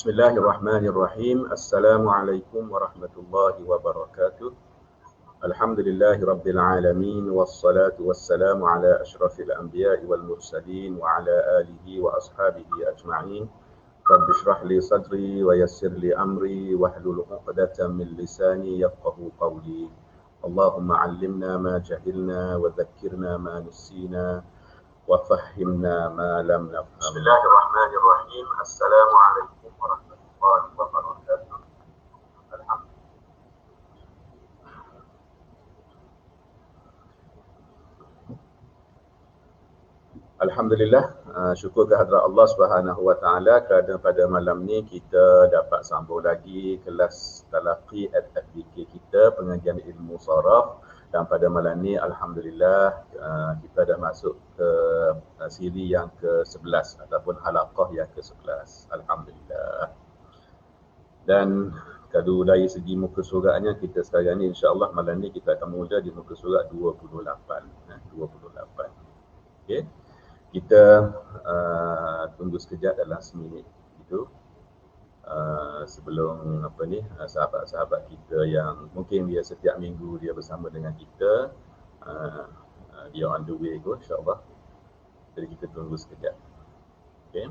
Bismillahirrahmanirrahim. Assalamualaikum warahmatullahi wabarakatuh. Alhamdulillahi rabbil alamin wassalatu wassalamu ala asyrafil anbiya'i wal mursalin wa ala alihi wa ashabihi ajma'in. Rabbi shrah li sadri wa yassir li amri wahlul 'uqdatam min lisani yafqahu qawli. Allahumma 'allimna ma jahilna wa dhakkirna ma nusina wa fahhimna ma lam nafham. Bismillahirrahmanirrahim. Assalamualaikum warahmatullahi wabarakatuh. Alhamdulillah, syukur kehadrat Allah Subhanahu Wa Taala kerana pada malam ni kita dapat sambung lagi kelas talaqi FFBK kita, pengajian ilmu saraf. Dan pada malam ni alhamdulillah kita dah masuk ke siri yang ke-11 ataupun halaqah yang ke-11. Alhamdulillah. Dan kalau dari segi muka suratnya, kita sekarang ni insya-Allah malam ni kita akan mula di muka surat 28. 28. Okey. Kita tunggu sekejap dalam seminit itu sebelum sahabat-sahabat kita yang mungkin dia setiap minggu dia bersama dengan kita, dia on the way kot insya-Allah. Jadi kita tunggu sekejap. Okey.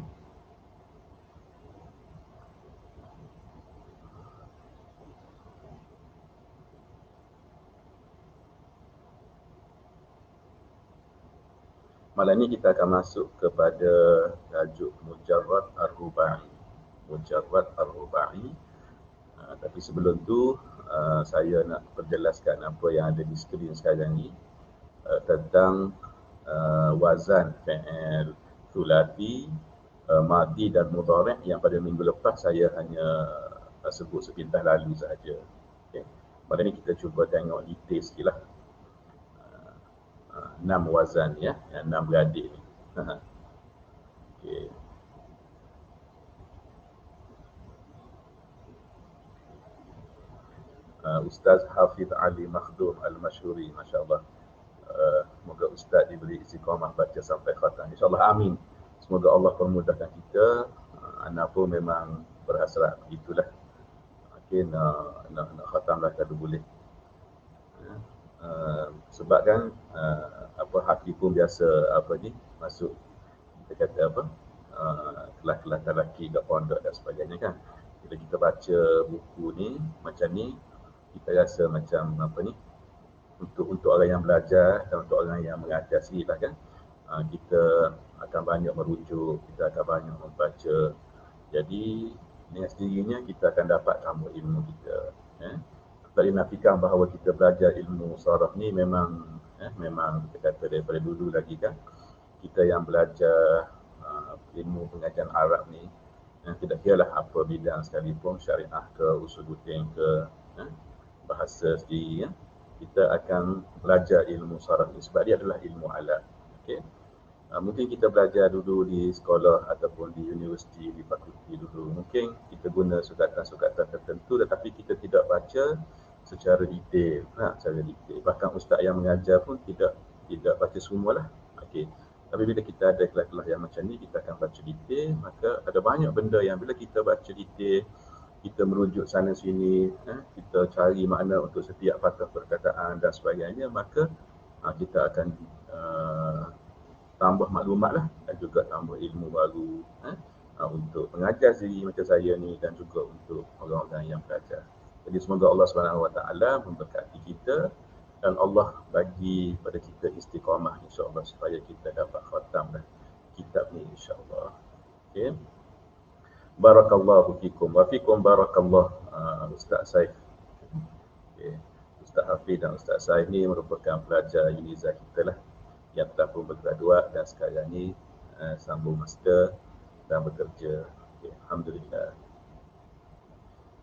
Malam ni kita akan masuk kepada tajuk Mujarrad Ar-Rubai. Mujarrad Ar-Rubai. Tapi sebelum tu saya nak perjelaskan apa yang ada di skrin sekarang ni tentang wazan fi'il thulathi, madhi dan mudhari' yang pada minggu lepas saya hanya sebut sepintas lalu sahaja. Okay. Malam ni kita cuba tengok detail sikitlah. 6 wazan ya, yang 6 beradik ni. Okey. Ustaz Hafiz Ali Makhdum Al-Masyhuri, masya-Allah. Semoga ustaz diberi istiqamah baca sampai khatam. Insya-Allah amin. Semoga Allah permudahkan kita. Ana pun memang berhasrat begitulah. Okey, nak khatamlah kalau boleh. Sebab kan hati pun biasa masuk kita kata kelas-kelas lelaki kat pondok dan sebagainya kan. Bila kita baca buku ni macam ni, kita rasa macam untuk orang yang belajar dan untuk orang yang mengajar sendiri lah kan, kita akan banyak merujuk, kita akan banyak membaca. Jadi dengan sendirinya kita akan dapat tambah ilmu kita. Tak dinafikan bahawa kita belajar ilmu saraf ni memang kita kata daripada dulu lagi kan, kita yang belajar ilmu pengajian Arab ni, tidak kiralah apa bidang sekalipun, syariah ke, usuluddin ke, bahasa sendiri ya, kita akan belajar ilmu saraf ni sebab dia adalah ilmu alat. Okay. Mungkin kita belajar dulu di sekolah ataupun di universiti, di fakulti dulu, mungkin kita guna sukatan-sukatan tertentu tetapi kita tidak baca secara detail, secara detail. Bahkan ustaz yang mengajar pun tidak baca semualah. Okey. Tapi bila kita ada kelas-kelas yang macam ni, kita akan baca detail, maka ada banyak benda yang bila kita baca detail, kita merujuk sana sini, kita cari makna untuk setiap patah perkataan dan sebagainya, maka kita akan tambah maklumat lah dan juga tambah ilmu baru untuk pengajar sendiri macam saya ni dan juga untuk orang-orang yang belajar. Jadi semoga Allah Subhanahu Wa Taala memberkati kita dan Allah bagi pada kita istiqamah insya-Allah supaya kita dapat khatamlah kitab ni insya-Allah. Okey. Barakallahu fikum wa fikum barakallah Ustaz Saif. Okey. Ustaz Hafiz dan Ustaz Saif ni merupakan pelajar Uniza kita lah yang telah pun bergraduat dan sekarang ni sambung master dan bekerja. Okay, alhamdulillah.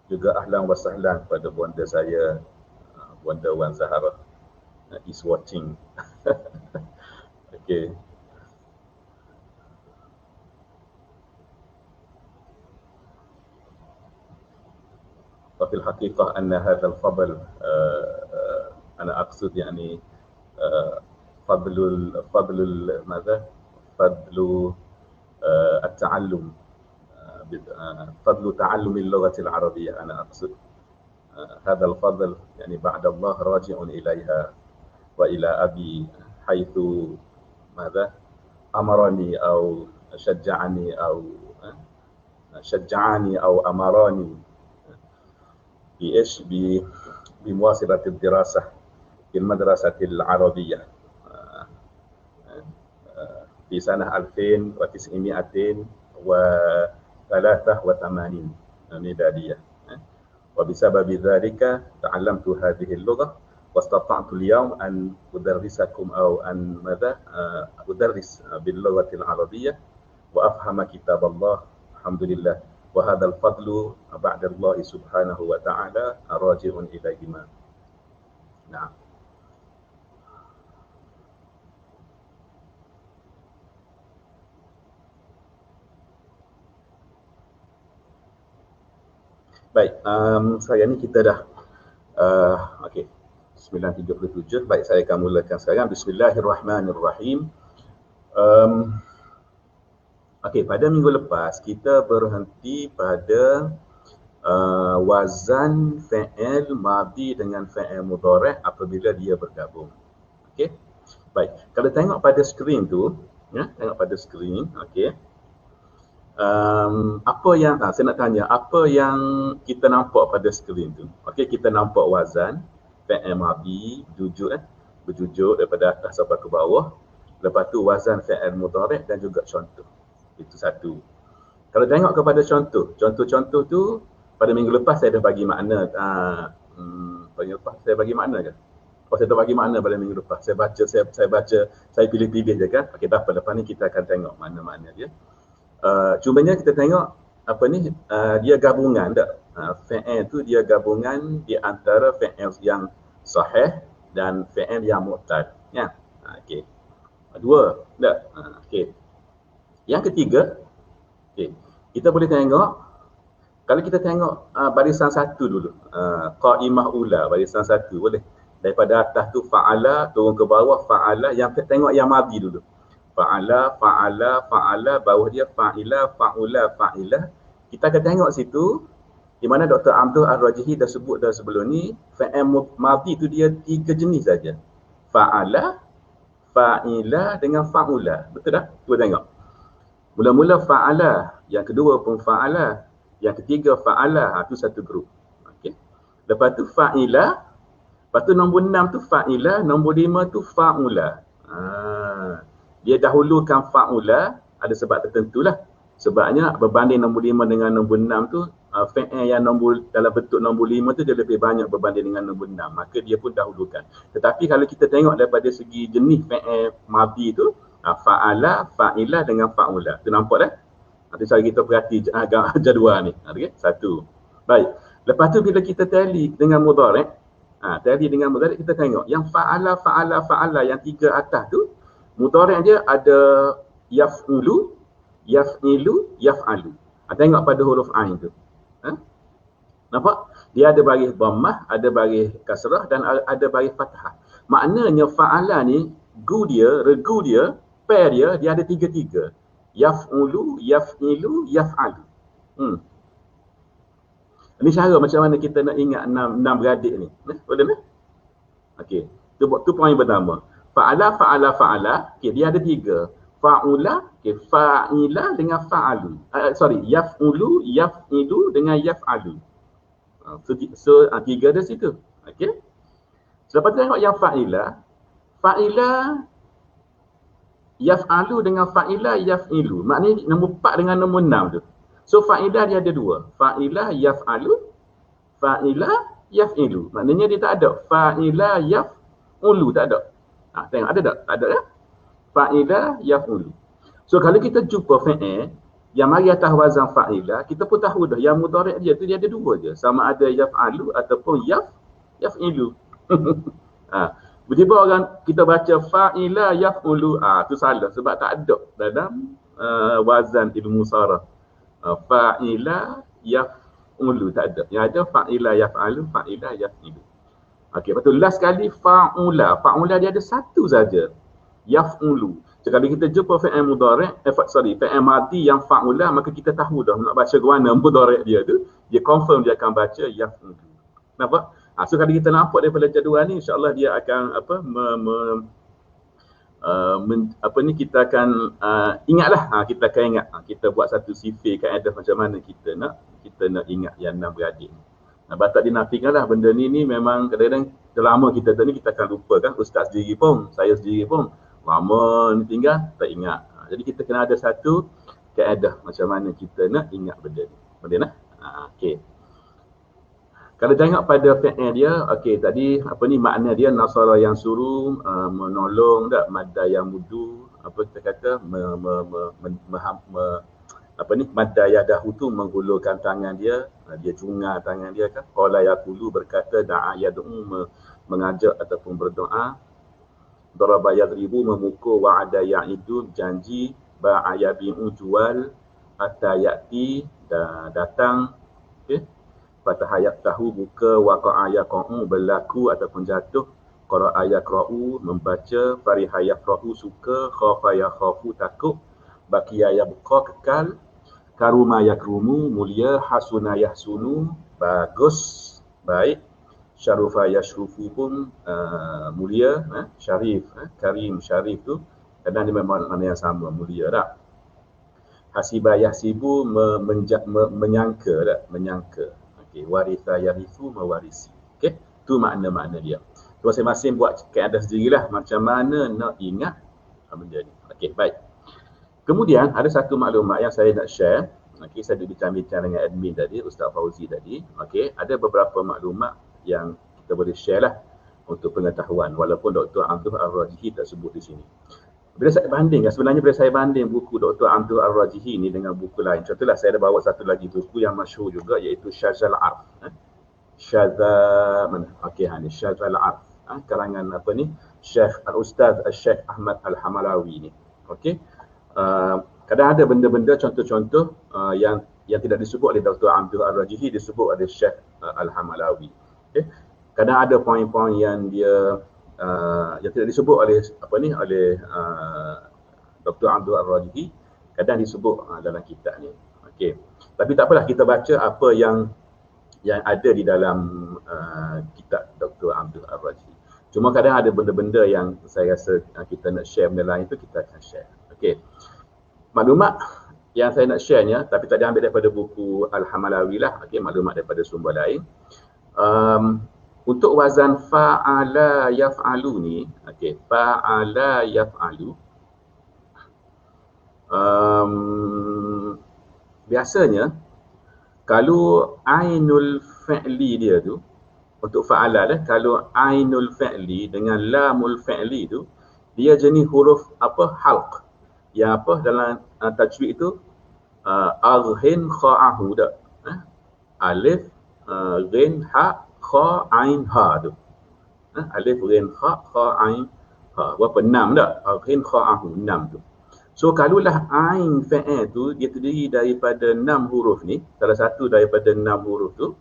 Juga ahlan wa sahlan kepada bonda saya, bonda Wan Zahara, is watching. Okey. وفي الحقيقة أن هذا الفضل أنا أقصد يعني فضل ماذا؟ فضل التعلم فضل تعلم اللغة العربية أنا أقصد هذا الفضل يعني بعد الله راجع إليها وإلى أبي حيث ماذا أمرني أو شجعني أو أمرني بإيش بمواصلة الدراسة في المدرسة العربية في سنة 1983 ميلادية. وبسبب ذلك تعلمت هذه اللغة واستطعت اليوم أن أدرسكم أو أن أدرس باللغة العربية وأفهم كتاب الله الحمد لله. وهذا الفضل بعد الله سبحانه وتعالى راجع إليهما. نعم. Baik, saya ni kita dah okey, 9.37. Baik, saya akan mulakan sekarang. Bismillahirrahmanirrahim. Okey, pada minggu lepas kita berhenti pada wazan fi'il madhi dengan fi'il mudhari' apabila dia bergabung. Okey. Baik, kalau tengok pada skrin tu, ya, tengok pada skrin, okey. Apa yang saya nak tanya, apa yang kita nampak pada skrin tu? Okey, kita nampak wazan fi'il madhi berjujuk daripada atas sampai ke bawah. Lepas tu wazan fi'il mudhari' dan juga contoh. Itu satu. Kalau tengok kepada contoh-contoh tu pada minggu lepas saya dah bagi makna. Minggu lepas saya bagi makna ke? Oh, saya dah bagi makna pada minggu lepas. Saya baca, saya pilih-pilih je kan. Okey, tak apa. Lepas ni kita akan tengok makna-makna dia. Cumanya kita tengok apa ni, dia gabungan tak? Fi'il tu dia gabungan di antara fi'il yang sahih dan fi'il yang mu'tal. Ya. Okey. Dua. Tak? Okey. Yang ketiga, okey, kita boleh tengok, kalau kita tengok barisan satu dulu, qaimah ula, barisan satu boleh. Daripada atas tu fa'ala, turun ke bawah fa'ala, yang tengok yang madhi dulu. Fa'ala, bawah dia fa'ila, fa'ula, fa'ilah. Kita akan tengok situ, di mana Dr. Abdul Ar-Rajihi dah sebut dah sebelum ni, fi'il madhi tu dia 3 jenis saja. Fa'ala, fa'ila dengan fa'ula. Betul tak? Cuba tengok. Mula-mula fa'ala, yang kedua pun fa'ala, yang ketiga fa'ala, itu satu grup. Okey. Lepas tu fa'ila, lepas tu nombor 6 tu fa'ila, nombor 5 tu fa'ula. Dia dahulukan fa'ula, ada sebab tertentulah. Sebabnya berbanding nombor 5 dengan nombor 6 tu, fi'il yang dalam bentuk nombor 5 tu dia lebih banyak berbanding dengan nombor 6. Maka dia pun dahulukan. Tetapi kalau kita tengok daripada segi jenis fi'il madhi tu, fa'ala, fa'ilah dengan fa'ula. Tu nampak dah? Nanti saya kita perhati jadual ni. Okay? Satu. Baik. Lepas tu bila kita tally dengan mudhari', kita tengok yang fa'ala yang 3 atas tu, mudhari' dia ada yaf'ulu, yaf'ilu, yaf'alu. Tengok pada huruf ain tu. Nampak? Dia ada baris dhammah, ada baris kasrah dan ada baris fathah. Maknanya fa'ala ni regu dia, pair dia ada 3. Yaf'ulu, yaf'ilu, yaf'alu. Ini cara macam mana kita nak ingat 6 beradik ni. Boleh tak? Okey. Tu poin pertama. Fa'ala. Okey, dia ada 3. Fa'ula, okey, fa'ila dengan fa'alu. Yaf'ulu, yaf'ilu dengan yaf'alu. So 3 ada situ. Okey. Selepas tu tengok yang fa'ila. Fa'ila yaf'alu dengan fa'ila yaf'ilu. Maknanya nombor 4 dengan nombor 6 tu. So fa'ilah dia ada 2. Fa'ilah yaf'alu, fa'ilah yaf'ilu. Maknanya dia tak ada fa'ilah yaf'ulu, tak ada. Tengok ada tak? Tak ada ya? Fa'ilah yaf'ulu. So kalau kita jumpa fi'il yang mari atas wazan fa'ilah, kita pun tahu dah yang mudhari' dia tu dia ada 2 je. Sama ada yaf'alu ataupun yaf'ilu. Tiba-tiba orang kita baca fa'ila yaf'ulu, tu salah sebab tak ada dalam wazan ilmu saraf. Fa'ila yaf'ulu tak ada. Yang ada fa'ila yaf'alu, fa'ila yaf'ilu. Okey, betul. Last kali fa'ula. Fa'ula dia ada 1 saja. Yaf'ulu. Kalau kita jumpa fi'il mudhari', fi'il madhi yang fa'ula, maka kita tahu dah nak baca ke mana mudhari' dia tu, dia confirm dia akan baca yaf'ulu. Nampak? So kalau kita nampak daripada jadual ni, insya-Allah dia akan kita akan ingatlah, kita akan ingat. Kita buat satu sifir kaedah macam mana kita nak ingat yang 6 beradik ni. Batak dinafikan lah benda ni memang kadang-kadang selama kita ni kita akan lupa kan. Ustaz sendiri pun, saya sendiri pun lama ni tinggal tak ingat. Jadi kita kena ada satu kaedah macam mana kita nak ingat benda ni. Boleh nak? Okey. Kalau tengok pada fi'il dia, okey tadi makna dia nasara yang suruh, menolong tak, madda yang mudu, kita kata madda yadahu tu menghulurkan tangan dia, dia jungar tangan dia kan. Qala yaqulu berkata, da'a yad'u mengajak ataupun berdoa. Daraba yadribu memukul, wa'ada ya'idu janji, ba'a yabi'u jual, hatta ya'ti datang, okey. Fatah ayat tahu buka, waqa'a yaqa'u berlaku ataupun jatuh, qara'a yaqra'u membaca, fariha yaqra'u suka, khafa yakhafu takut, baqiya yabqa kekal, karuma yakrumu mulia, hasuna yahsunu bagus baik, syarufa yashrufu pun mulia, syarif, karim syarif tu kadang dia memang makna yang sama, mulia tak. Hasiba yahsibu menyangka tak, menyangka. Okey, waritha yarithu mewarisi. Okey, tu makna-makna dia. Tu masing-masing buat kaedah sendirilah macam mana nak ingat benda ni. Okey, baik. Kemudian ada satu maklumat yang saya nak share. Okey, saya bincang-bincang dengan admin tadi, Ustaz Fauzi tadi. Okey, ada beberapa maklumat yang kita boleh share lah untuk pengetahuan, walaupun Dr. Abdul Ar-Rajihi tak sebut di sini. Bila saya banding, sebenarnya bila saya banding buku Dr. Abdul Ar-Rajihi ni dengan buku lain, contohlah saya ada bawa satu lagi buku yang masyhur juga, iaitu Syazal Arf. Syazal Arf. Karangan Syekh Al-Ustaz Syekh Ahmad Al-Hamalawi ni. Okey. Kadang ada benda-benda contoh-contoh yang tidak disebut oleh Dr. Abdul Ar-Rajihi, disebut oleh Syekh Al-Hamalawi. Okay. Kadang ada poin-poin yang dia yang tidak disebut oleh Dr. Abdul Ar-Rajihi, kadang disebut dalam kitab ni. Okey. Tapi tak apalah, kita baca apa yang ada di dalam kitab Dr. Abdul Ar-Rajihi. Cuma kadang ada benda-benda yang saya rasa kita nak share benda lain tu, kita akan share. Okey. Maklumat yang saya nak share-nya, tapi tak diambil daripada buku Al-Hamalawi lah. Okey, maklumat daripada sumber lain. Untuk wazan fa'ala yaf'alu ni, okey, fa'ala yaf'alu, biasanya kalau ainul fi'li dia tu, untuk fa'ala dah, kalau ainul fi'li dengan lamul fi'li tu, dia jenis huruf halq. Yang dalam tajwid tu aghin kha'ahu dah. Alif, ghin, ha, kha, ain, ha tu. Alif, ghin, kha, ain, ha. Berapa? 6 tak? Aghin kha'ahu, 6 tu. So kalaulah ain fi'il tu dia terdiri daripada 6 huruf ni, salah satu daripada 6 huruf tu,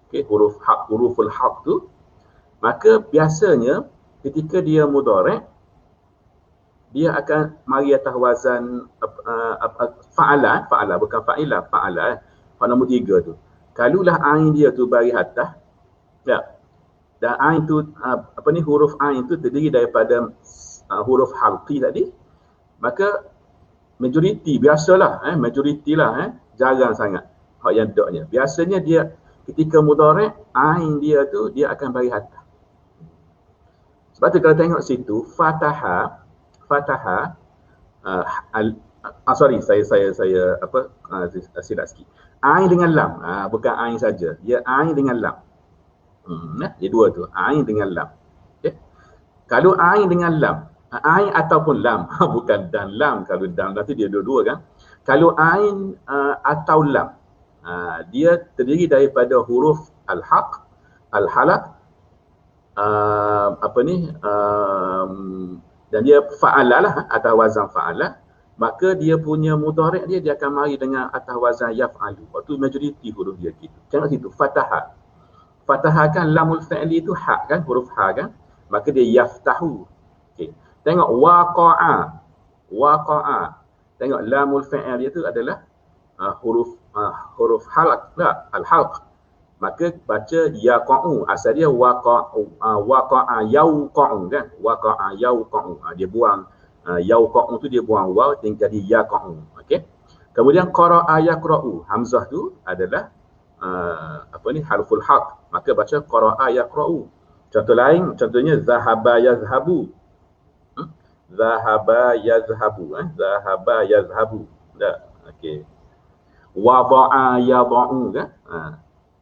okey, huruful haq tu, maka biasanya ketika dia mudhari', dia akan mari atas wazan fa'ala, bukan fa'ilah, fa'ala. Nombor 3 tu. Kalaulah ain dia tu bagi atas, ya. Dan ain tu huruf ain tu terdiri daripada huruf halqi tadi, maka majoriti biasalah, majoriti lah, jarang sangat hak yang daknya. Biasanya dia ketika mudhari' ain dia tu dia akan bagi atas. Sebab tu kalau tengok situ fataha saya silap sikit. Ain dengan lam, bukan ain saja. Dia ain dengan lam. Dia dua tu, ain dengan lam. Okay. Kalau ain dengan lam, ain ataupun lam, bukan dan lam. Kalau dan nanti dia dua-dua kan. Kalau ain atau lam, dia terdiri daripada huruf al-haq, al-halaq, dan dia fa'ala lah, atas wazan fa'ala, maka dia punya mudhari' dia akan mari dengan atas wazan yaf'alu. Waktu majoriti huruf dia gitu. Tengok situ, fataha. Fataha kan lamul fi'li itu ha kan, huruf ha kan, maka dia yaftahu. Okay. Tengok waqa'a. Waqa'a. Tengok lamul fa'il dia tu adalah huruf halq tak, al-halq. Maka baca yaqa'u, asal dia waqa'a yauqa'u kan, waqa'a yauqa'u. Dia buang yauqa'u tu dia buang waw tinggal jadi yaqa'u. Okey. Kemudian qara'a yaqra'u, hamzah tu adalah harful halq. Maka baca qara'a yaqra'u. Contoh lain, contohnya zahaba yazhabu. Zahaba yazhabu, zahaba yazhabu. Tak. Okey. Wada'a yada'u kan.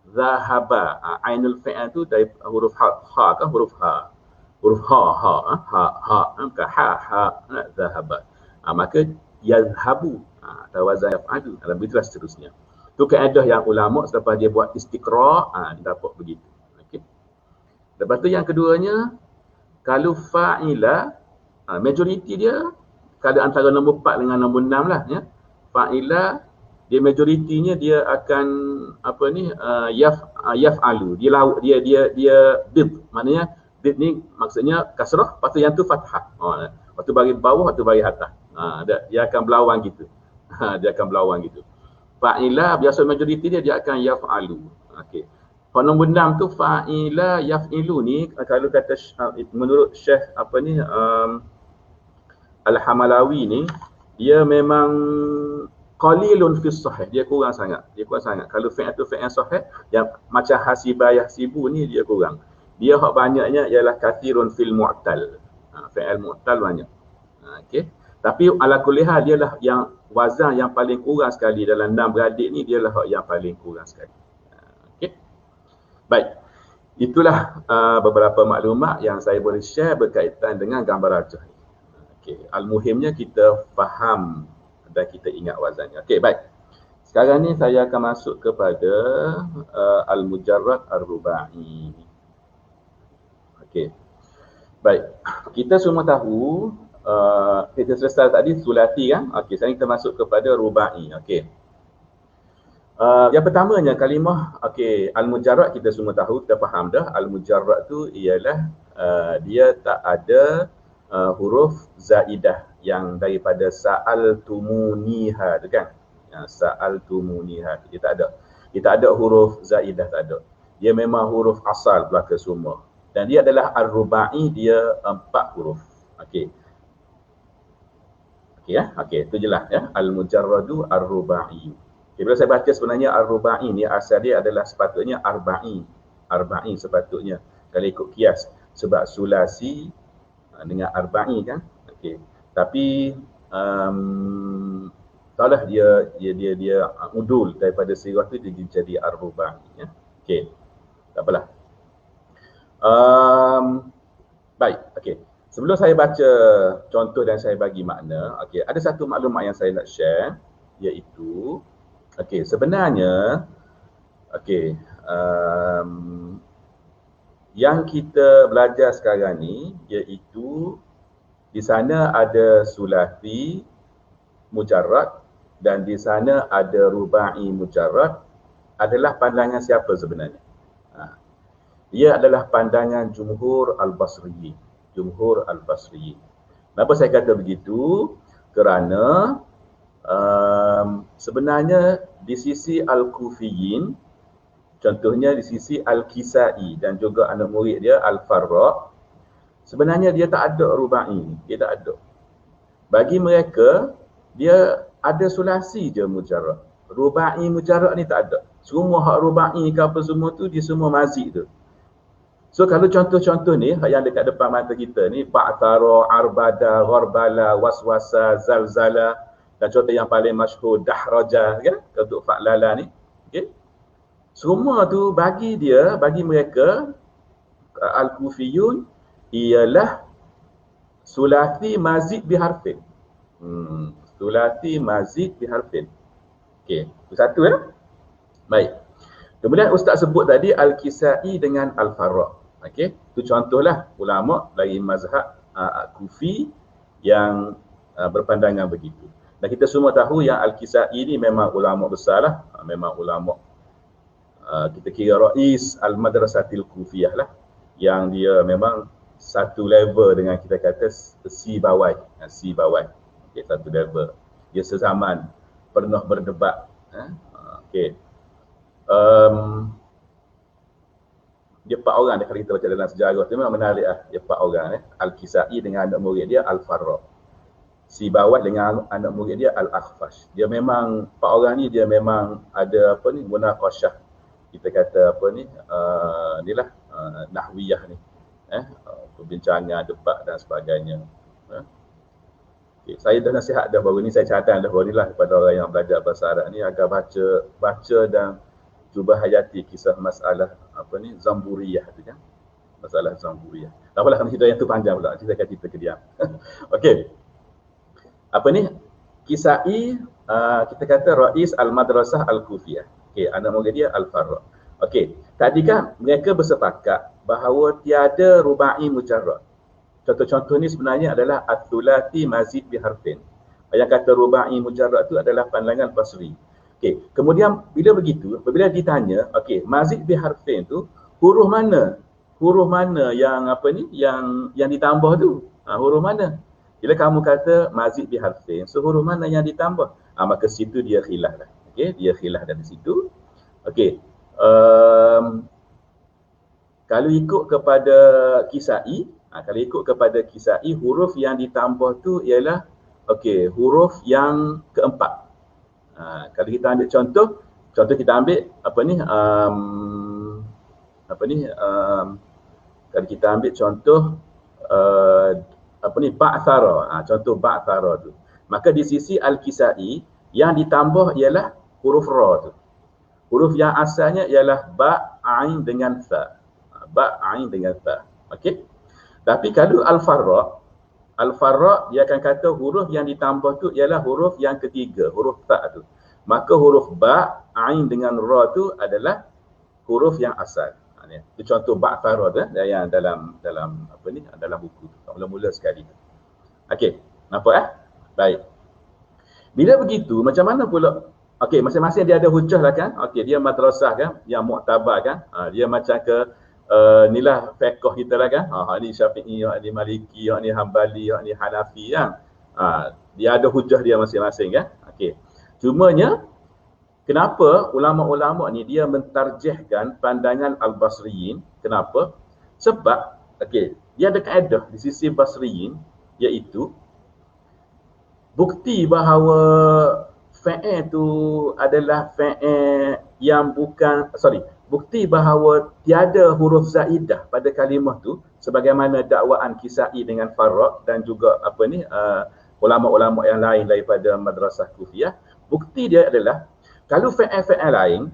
Zahaba, ainul fi'il tu dari huruf ha kan, huruf ha. Huruf bukan ha, zahaba. Maka yazhabu, tawazan yaf'alu, dalam begitulah seterusnya. Tu kaedah yang ulama selepas dia buat istiqra', dapat begitu. Okey. Lepas tu yang keduanya, kalau fa'ila, majoriti dia kalau antara nombor 4 dengan nombor 6 lah ya. Fa'ila dia majoritinya dia akan yaf'alu. Dia bid. Maknanya bid ni maksudnya kasrah, lepas tu yang tu fathah. Waktu bagi bawah, waktu bagi atas. Dia akan berlawan gitu. Dia akan berlawan gitu. Fa'ila biasa majoriti dia akan yaf'alu. Okey. Kalau nombor 6 tu fa'ila yaf'ilu ni kalau kata menurut Syekh Al-Hamalawi ni, dia memang qalilun fi sahih, dia kurang sangat. Kalau fi'il tu fi'il sahih yang macam hasibah yahsibu ni dia kurang. Dia hak banyaknya ialah kathirun fil mu'tal. Fi'il mu'tal banyak. Okey. Tapi ala kulli hal dia lah yang wazan yang paling kurang sekali dalam 6 beradik ni, dia lah hak yang paling kurang sekali. Okey. Baik. Itulah beberapa maklumat yang saya boleh share berkaitan dengan gambar rajah. Okey, al-muhimnya kita faham dan kita ingat wazannya. Okey, baik. Sekarang ni saya akan masuk kepada al-mujarrad ar-rubai. Okey. Baik. Kita semua tahu kita selesai tadi sulasi kan? Okey, sekarang kita masuk kepada rubai. Okey. Yang pertamanya kalimah al-mujarrad kita semua tahu, kita faham dah. Al-mujarrad tu ialah dia tak ada huruf zaidah yang daripada sa'altumuniha tu kan. Sa'altumuniha dia tak ada. Dia tak ada huruf zaidah, tak ada. Dia memang huruf asal belaka semua. Dan dia adalah ar-rubai, dia 4 huruf. Okey. Okey ya. Okey, itu jelas ya. Al-mujarradu ar-rubai. Okay, bila saya baca sebenarnya ar-rubai ni asal dia adalah sepatutnya arba'i. Arba'i sepatutnya kalau ikut kias, sebab sulasi dengan arba'i kan. Okey. Tapi taklah dia udul daripada sirah tu dia jadi ar-rubai ya. Okey. Tak apalah. Baik, okey. Sebelum saya baca contoh dan saya bagi makna, okey, ada satu maklumat yang saya nak share, iaitu sebenarnya yang kita belajar sekarang ni iaitu di sana ada sulasi mujarrad dan di sana ada rubai mujarrad. Adalah pandangan siapa sebenarnya? Ia adalah pandangan jumhur al-Basriyin. Jumhur al-Basriyin. Kenapa saya kata begitu? Kerana sebenarnya di sisi al-Kufiyin, contohnya di sisi al-Kisai dan juga anak murid dia al-Farra, sebenarnya dia tak ada rubai, dia tak ada. Bagi mereka dia ada sulasi je mujarrad. Rubai mujarrad ni tak ada. Semua hak rubai ke apa semua tu dia semua mazik tu. So kalau contoh-contoh ni yang dekat depan mata kita ni, ba'tara, arbada, gharbala, waswasa, zalzala, dan contoh yang paling masyhur dahraja kan, untuk fa'lala ni. Okey. Semua tu bagi mereka al-Kufiyun ialah sulasi mazid biharfin. Sulasi mazid biharfin. Okey, itu satu ya. Baik. Kemudian ustaz sebut tadi al-Kisai dengan al-Farra. Okey, itu contohlah ulama dari mazhab Kufi yang berpandangan begitu. Dan kita semua tahu yang al-Kisai ni memang ulama besar lah, memang ulama kita kira rais al-madrasatil Kufiyah lah, yang dia memang satu level dengan kita kata si bawah. Okay, satu level. Dia sezaman, pernah berdebat. Okay. Dia 4 orang dia, kalau kita baca dalam sejarah tu memang menarik lah. Dia 4 orang Al-Kisai dengan anak murid dia Al-Farra. Si Bawat dengan anak murid dia Al-Akhfash. Dia memang 4 orang ni dia memang ada apa ni, munaqasyah. Kita kata apa ni, inilah nahwiyah ni. Perbincangan, debat dan sebagainya. Okay, saya dah nasihat dah baru ni, saya catat dah baru ni lah kepada orang yang belajar bahasa Arab ni agar baca dan cuba hayati kisah masalah apa ni, Zamburiyah tu kan. Masalah Zamburiyah. Tak apalah, cerita yang tu panjang pula. Nanti saya akan cerita kediam. Okey. Apa ni? Kisai, kita kata Rais Al-Madrasah Al-Kufiyah. Okey, anak murid dia Al-Farra. Okey, tadi kan mereka bersepakat bahawa tiada rubai mujarrad. Contoh-contoh ni sebenarnya adalah At-Thulati Mazid Biharfin. Yang kata rubai mujarrad tu adalah pandangan Basri. Okey, kemudian bila begitu, apabila ditanya, okey, Mazid Biharfin tu huruf mana? Huruf mana yang apa ni, yang ditambah tu? Huruf mana? Bila kamu kata Mazid Biharfin, so huruf mana yang ditambah? Maka situ dia khilaf lah. Okey, dia khilaf dari situ. Okey. Kalau ikut kepada Kisai, kalau ikut kepada Kisai, huruf yang ditambah tu ialah okey, huruf yang keempat. Kalau kita ambil contoh kita ambil apa ni, kalau kita ambil contoh apa ni, Ba'thara. Contoh Ba'thara tu. Maka di sisi Al-Kisai yang ditambah ialah huruf ra tu. Huruf yang asalnya ialah ba, ain dengan tha. Ba, ain dengan tha. Okey. Tapi kalau Al-Farra dia akan kata huruf yang ditambah tu ialah huruf yang ketiga, huruf tha tu. Maka huruf ba, ain dengan ra tu adalah huruf yang asal. Itu contoh Ba'thara tu yang dalam apa ni, dalam buku tu. Mula-mula sekali tu. Okey, nampak Baik. Bila begitu, macam mana pula? Okey, masing-masing dia ada hujah lah kan? Okey, dia madrasah kan, yang muktabar kan? Dia macam ke inilah fiqh kita lah kan? Hak ni Syafi'i, hak ni Maliki, hak ni Hambali, hak ni Hanafi kan? Dia ada hujah dia masing-masing kan? Okey. Cumanya kenapa ulama-ulama ni dia mentarjihkan pandangan Al-Basriyin? Kenapa? Sebab okey, dia ada kaedah di sisi Basriyin, iaitu bukti bahawa fa'il tu adalah fa'il yang bukan, bukti bahawa tiada huruf zaidah pada kalimah tu sebagaimana dakwaan Kisai dengan Farra dan juga apa ni, ulama-ulama yang lain daripada madrasah Kufiyah. Bukti dia adalah kalau fa'il lain,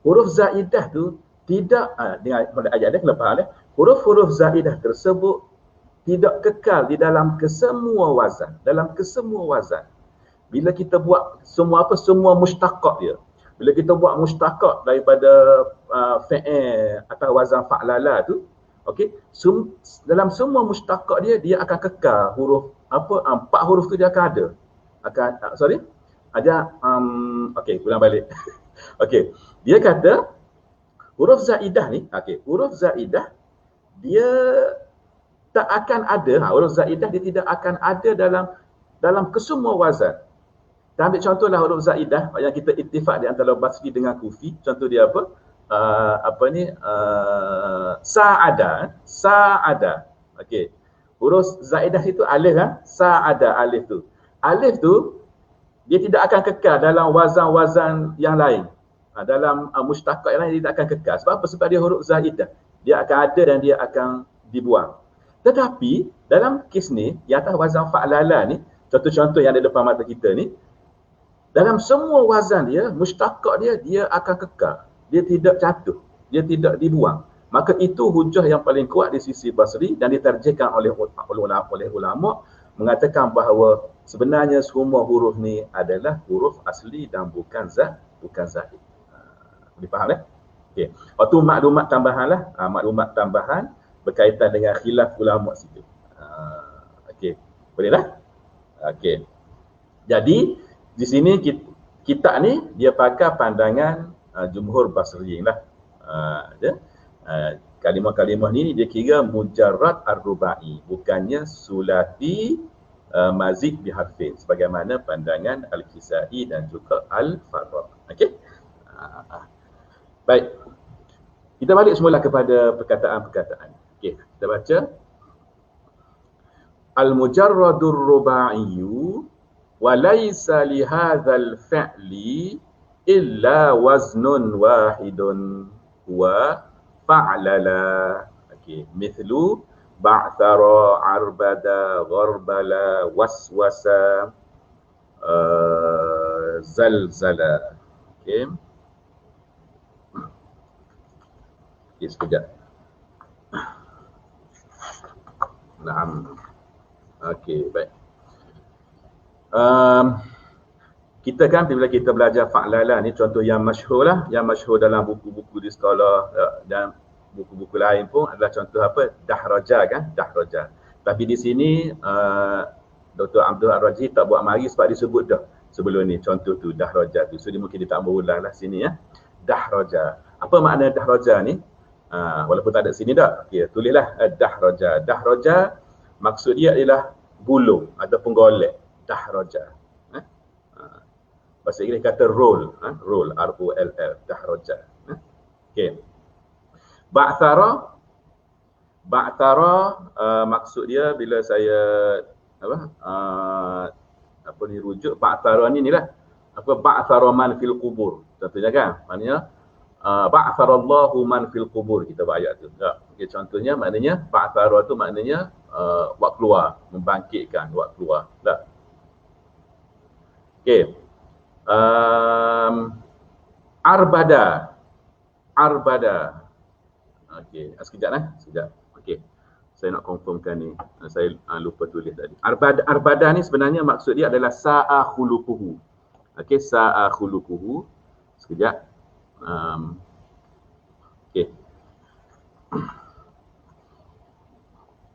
huruf zaidah tu tidak, dengan ayat dia kena faham huruf-huruf zaidah tersebut tidak kekal di dalam kesemua wazan, Bila kita buat semua mushtaqaq dia. Bila kita buat mushtaqaq daripada fa'il atau wazan fa'lala tu, okey, dalam semua mushtaqaq dia akan kekal huruf empat huruf tu dia akan ada. Okey, ulang balik. Okey, dia kata huruf zaidah ni, huruf zaidah dia tak akan ada, huruf zaidah dia tidak akan ada dalam kesemua wazan. Kita ambil contohlah huruf zaidah yang kita ittifaq di antara Basri dengan Kufi. Contoh dia apa? Sa'ada. Okey. Huruf zaidah itu alif kan? Sa'ada, alif tu. Alif tu dia tidak akan kekal dalam wazan-wazan yang lain. Dalam mushtaqaq yang lain dia tidak akan kekal. Sebab apa? Sebab dia huruf zaidah. Dia akan ada dan dia akan dibuang. Tetapi dalam kes ni, yang atas wazan fa'lala ni, contoh-contoh yang ada depan mata kita ni, dalam semua wazan dia, mushtaqaq dia akan kekal. Dia tidak jatuh, dia tidak dibuang. Maka itu hujah yang paling kuat di sisi Basri dan ditarjihkan oleh ulama mengatakan bahawa sebenarnya semua huruf ni adalah huruf asli dan bukan zaid. Boleh faham Okey. Waktu maklumat tambahan lah, maklumat tambahan berkaitan dengan khilaf ulama situ. Okey, boleh lah? Okey. Jadi di sini kita ni dia pakai pandangan jumhur Basriyin lah. Kalimah-kalimah ni dia kira mujarrad ar-rubai, bukannya sulati mazid biharfin sebagaimana pandangan Al-Kisai dan juga Al-Farra. Okey. Baik. Kita balik semula kepada perkataan-perkataan. Okey, kita baca al-mujarradur ruba'iyyu wa laysa li hadzal fi'li illa waznun wahidun wa fa'lala. Okey, mithlu ba'thara, arbada, gharbala, waswasa, zalzala. Okey. Okey, sekejap. Naam. Okey, baik. Kita kan bila kita belajar fa'lala ni contoh yang masyhur lah, yang masyhur dalam buku-buku di sekolah dan buku-buku lain pun adalah contoh apa? Dahraja kan? Dahraja. Tapi di sini Dr. Abdul Ar-Raji tak buat mari sebab disebut dah sebelum ni contoh tu dahraja tu. So dia mungkin dia tak berulang lah sini ya. Dahraja. Apa makna dahraja ni? Walaupun tak ada sini dah. Okey, tulislah dahraja. Dahraja maksud dia adalah gulung ataupun golek. Dahraja. Bahasa Inggeris kata roll, roll, R-O-L-L, dahraja. Okey. Ba'thara maksud dia bila saya apa ni rujuk ba'thara ni lah apa ba'thara man fil qubur contohnya kan, maknanya ba'tharallahu man fil qubur, kita buat ayat tu. Okey, contohnya maknanya ba'thara tu maknanya buat keluar, membangkitkan, buat keluar. Tak? Okey. Arbada. Okey, sekejap. Okey. Saya nak confirmkan ni. Saya lupa tulis tadi. Arbada ni sebenarnya maksud dia adalah sa'a khuluquhu. Okey, sa'a khuluquhu. Sekejap. Okey.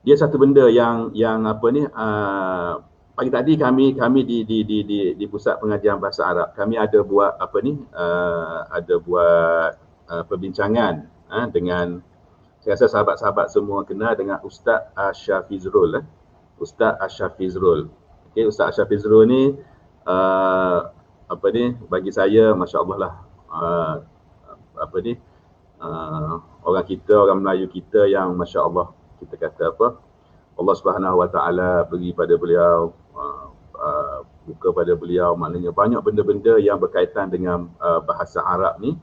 Dia satu benda yang apa ni pagi tadi kami di pusat pengajian bahasa Arab, kami ada buat apa ni ada buat perbincangan dengan, saya rasa sahabat-sahabat semua kenal dengan Ustaz Asyafizrul. Ustaz Asyafizrul. Okey, Ustaz Asyafizrul ni apa ni bagi saya masya-Allah lah apa ni orang kita, orang Melayu kita yang masya-Allah kita kata apa, Allah Subhanahu Wa Taala beri pada beliau buka pada beliau, maknanya banyak benda-benda yang berkaitan dengan bahasa Arab ni,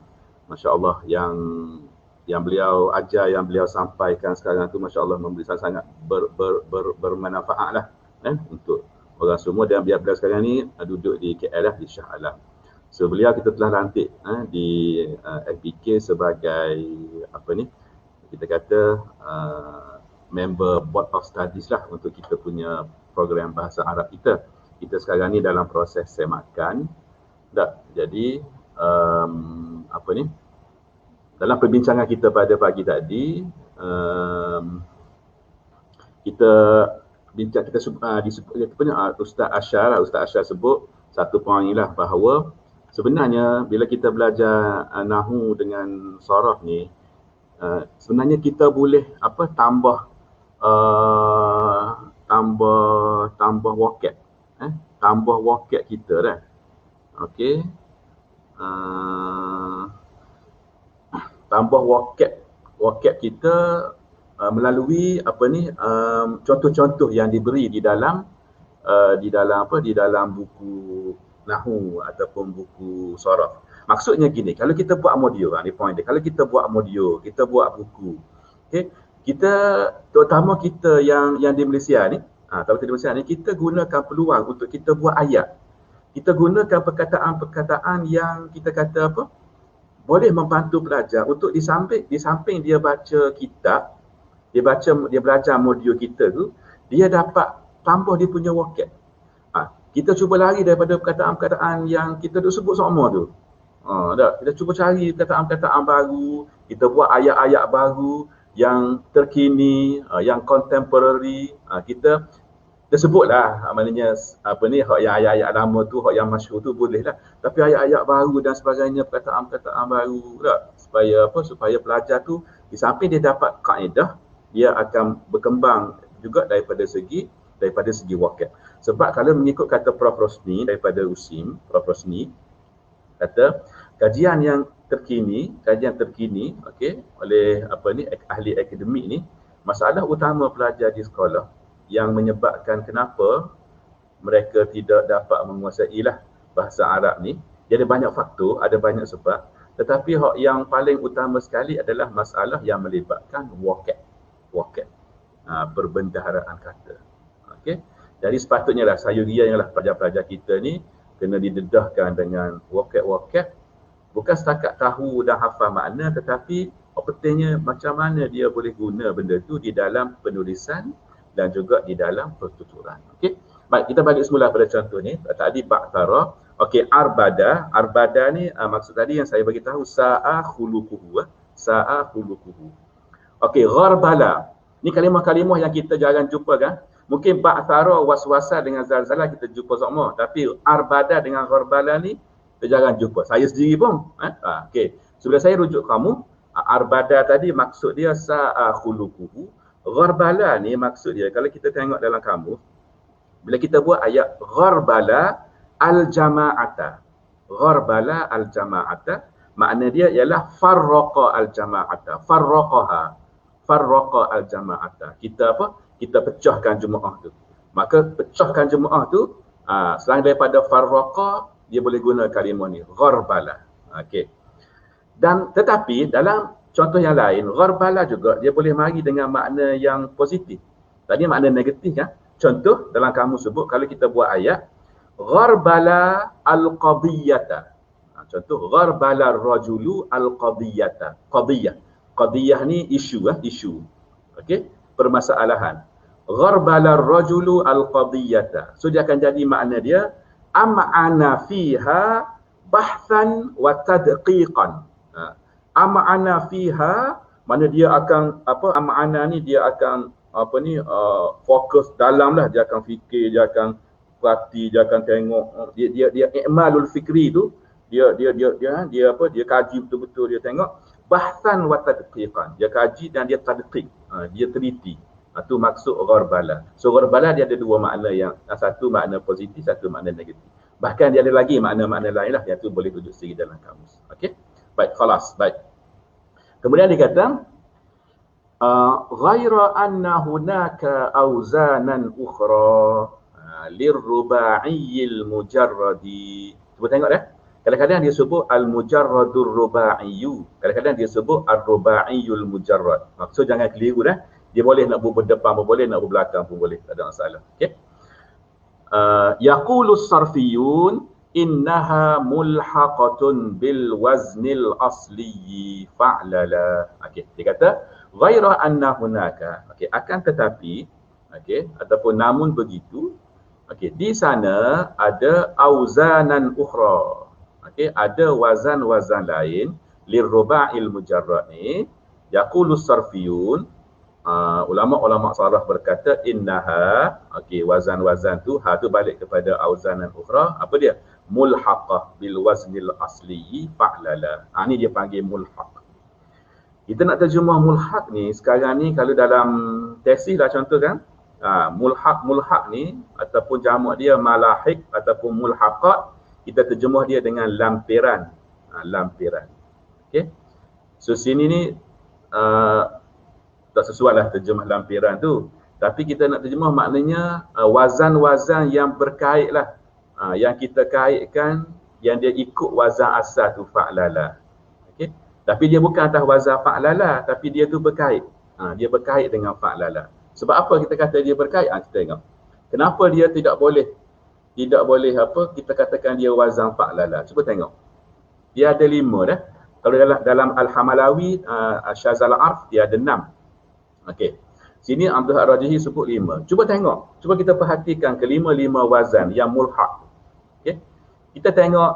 masya-Allah yang beliau ajar, yang beliau sampaikan sekarang tu masya-Allah memberi sangat bermanfaat lah untuk orang semua. Dan beliau sekarang ni duduk di KL lah, di Shah Alam. So beliau kita telah lantik di FBK sebagai apa ni kita kata member board of studies lah untuk kita punya program bahasa Arab kita. Kita sekarang ni dalam proses semakan. Jadi apa ni dalam perbincangan kita pada pagi tadi kita bincang, Ustaz Asyar sebut satu poin lah bahawa sebenarnya bila kita belajar nahwu dengan sharaf ni sebenarnya kita boleh apa tambah vocab, tambah vocab kita dah. Okey, tambah vocab kita melalui apa ni contoh-contoh yang diberi di dalam buku nahwu ataupun buku sharaf. Maksudnya gini, kalau kita buat audio, ni point dia. Kalau kita buat audio, kita buat buku. Okey, kita terutama kita yang di Malaysia ni, kalau di Malaysia ni kita gunakan peluang untuk kita buat ayat. Kita gunakan perkataan-perkataan yang kita kata apa? Boleh membantu pelajar untuk di samping dia baca kitab, dia belajar audio kita tu, dia dapat tambah dia punya vocab. Kita cuba lari daripada perkataan-perkataan yang kita dah sebut semua tu. Kita cuba cari perkataan-perkataan baru, kita buat ayat-ayat baru yang terkini, yang contemporary. Kita sebutlah maknanya apa ni hak yang ayat-ayat lama tu, hak yang masyhur tu boleh lah. Tapi ayat-ayat baru dan sebagainya, perkataan-perkataan baru tak? Supaya pelajar tu di samping dia dapat kaedah, dia akan berkembang juga daripada segi vocab. Sebab kalau mengikut kata Prof. Rosni daripada USIM, Prof. Rosni kata kajian terkini, okey, oleh ahli akademik ni, masalah utama pelajar di sekolah yang menyebabkan kenapa mereka tidak dapat menguasai bahasa Arab ni, dia ada banyak faktor, ada banyak sebab, tetapi yang paling utama sekali adalah masalah yang melibatkan vocab, perbendaharaan kata. Okey. Jadi sepatutnya sayuriah yang pelajar-pelajar kita ni kena didedahkan dengan vocab, bukan setakat tahu dan hafal makna, tetapi pentingnya macam mana dia boleh guna benda tu di dalam penulisan dan juga di dalam pertuturan. Okey. Baik, kita balik semula pada contoh ni. Tadi ba'thara. Okey, arbada. Arbada ni maksud tadi yang saya bagi tahu sa'a khuluquhu. Okey, gharbala. Ni kalimah-kalimah yang kita jarang jumpa kan. Mungkin ba'thara waswasa dengan zalzala kita jumpa semua, tapi arbada dengan gharbala ni kita jarang jumpa. Saya sendiri pun. Okey. Sebelum saya rujuk kamu, arbada tadi maksud dia sa'a khuluquhu. Gharbala ni maksud dia, kalau kita tengok dalam kamus, bila kita buat ayat gharbala al-jama'ata. Gharbala al-jama'ata, makna dia ialah farraqa al-jama'ata. Farraqa al-jama'ata. Kita Kita pecahkan jemaah tu. Maka pecahkan jemaah tu, selain daripada farraqa, dia boleh guna kalimah ni, gharbala. Okey. Dan tetapi dalam contoh yang lain, gharbala juga dia boleh mari dengan makna yang positif. Tadi makna negatif kan. Contoh dalam kamus sebut, kalau kita buat ayat gharbala al-qadiyata. Contoh gharbala ar-rajulu al-qadiyata. Qadiyah ni isu. Okey, permasalahan. Gharbala ar-rajulu al-qadiyata. So dia akan jadi makna dia am'ana fiha bahthan wa tadqiqan. Am'ana fiha, mana dia akan am'ana ni dia akan fokus dalam lah, dia akan fikir, dia akan perhati, dia akan tengok, dia i'malul fikri tu, dia kaji betul-betul, dia tengok bahsan wa tadqiqan, dia kaji dan dia tadqiq, dia teliti. Itu maksud gharbala. So gharbala dia ada dua makna, yang satu makna positif, satu makna negatif. Bahkan dia ada lagi makna-makna lain lah yang tu boleh rujuk sendiri dalam kamus. Okey. Baik, khalas. Baik. Kemudian dia kata ghaira anna hunaka awzanan ukhra lirruba'iyyil mujarradi. Cuba tengok dah. Kadang-kadang dia sebut al-mujarradur ruba'iyyu, kadang-kadang dia sebut ar-ruba'iyyul mujarrad. Maksud jangan keliru dah. Dia boleh nak berdepan pun boleh, nak berbelakang pun boleh, tak ada masalah. Okey. Yaqulus sarfiyun innaha mulhaqatun bil waznil asli fa'lala. Okey, dia kata ghaira anna hunaka. Okey, akan tetapi, okey, ataupun namun begitu, okey, di sana ada auzanan ukhra. Okey, ada wazan-wazan lain lirruba'il mujarrad ni. Yaqulus sarfiyun, ulama-ulama saraf berkata innaha, okey, wazan-wazan tu, ha tu balik kepada auzanan ukhra, apa dia? Mulhaqah bil waznil asli fa'lala. Ni dia panggil mulhaq. Kita nak terjemah mulhaq ni sekarang ni, kalau dalam tesis lah contoh kan, mulhaq ni ataupun jamak dia malahik ataupun mulhaqat, kita terjemah dia dengan lampiran. Lampiran. Okey. So sini ni tak sesuai lah terjemah lampiran tu. Tapi kita nak terjemah maknanya wazan-wazan yang berkait lah. Yang kita kaitkan, yang dia ikut wazan asal tu fa'lala. Okey. Tapi dia bukan atas wazan fa'lala, tapi dia tu berkait. Dia berkait dengan fa'lala. Sebab apa kita kata dia berkait? Kita tengok. Kenapa dia tidak boleh kita katakan dia wazan fa'lala? Cuba tengok. Dia ada 5 dah. Kalau dalam Al-Hamalawi, Syazal Arf, dia ada 6. Okey. Sini Abdul Ar-Rajihi sebut 5. Cuba tengok. Cuba kita perhatikan kelima-lima wazan yang mulhaq. Okey. Kita tengok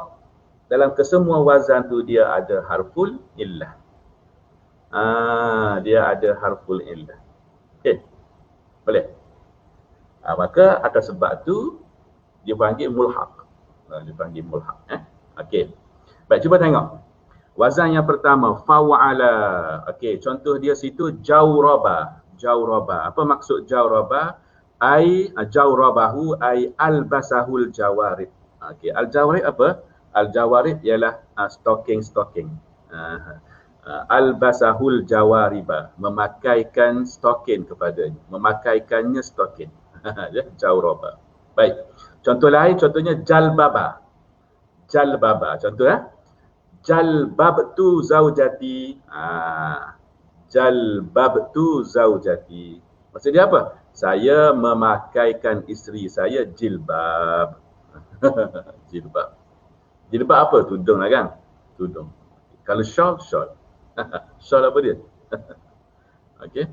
dalam kesemua wazan tu dia ada harful illah. Dia ada harful illah. Okey. Boleh? Maka atas sebab tu dia panggil mulhaq. Dia panggil mulhaq. Okey. Baik, cuba tengok. Wazan yang pertama, fa'ala. Okey, contoh dia situ jawraba. Jawraba. Apa maksud jawraba? ai jawrabahu ai albasahul jawarib. Okey, al-jawarib apa? Al-jawarib ialah stocking. Albasahul jawariba, memakaikan stokin kepadanya, memakaikannya stokin. Ya, jawraba. Baik. Contoh lain, contohnya jalbaba. Contoh jalbabtu zaujati. Jalbabtu zaujati. Maksud dia apa? Saya memakaikan isteri saya jilbab. Jilbab. Jilbab apa? Tudung lah kan? Tudung. Kalau shawl. Shawl apa dia? Okey.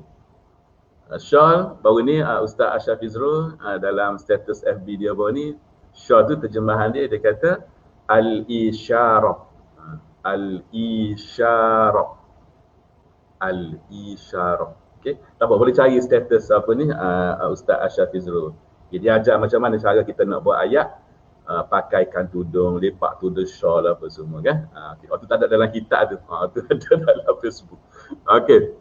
Shawl, baru ni Ustaz Ashraf Fizrul dalam status FB dia baru ni, shawl tu terjemahan dia kata al-isyarah. Al-isyarah. Al-isyarah. Okey. Tak apa, boleh cari status apa ni Ustaz Ashraf Fizrul. Dia ajar macam mana cara kita nak buat ayat, pakaikan tudung, lepak tudung, shawl apa semua kan. Okay. Waktu tak ada dalam kitab tu. Tu ada dalam Facebook. Okey.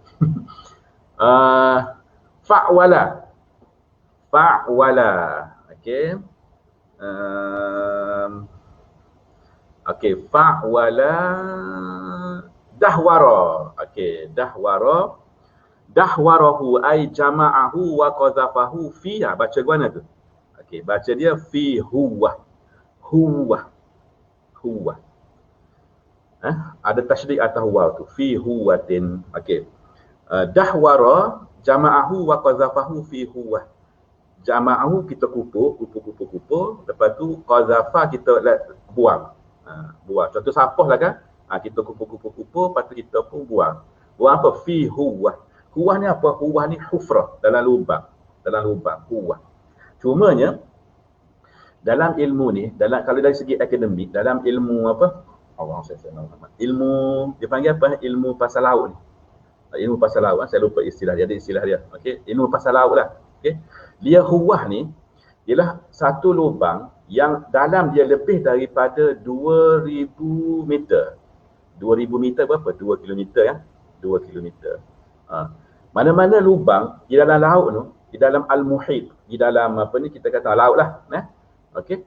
Fa'wala. Okey. Okey, fa'wala dahwara. Okey, dahwara. Dahwarahu ay jama'ahu wa qadhafahu fiha. Baca guna tu. Okey, baca dia fi huwa. Ada tasydid atas waw tu. Fi huwatin. Okey. Dahwara jama'ahu wa qadhafahu fi huwa. Jama'ahu kita kumpul. Lepas tu qadhafa kita buang. Buang. Contoh sapah lah kan. Kita kumpul. Lepas tu kita pun buang. Buang apa? Fi huwa. Huwa ni apa? Huwa ni hufrah. Dalam lubang. Huwa. Cumanya dalam ilmu ni, kalau dari segi akademik, dalam ilmu apa? Ilmu, dia panggil apa? Ilmu pasal laut ni. Ilmu pasal laut, saya lupa istilah dia, ada istilah dia. Okey, ilmu pasal laut lah. Okey. Dia huwah ni ialah satu lubang yang dalam dia lebih daripada 2000 meter. 2000 meter berapa? 2 kilometer ya. 2 kilometer. Mana-mana lubang di dalam laut tu, di dalam al-muhit, di dalam apa ni kita kata laut lah, okey.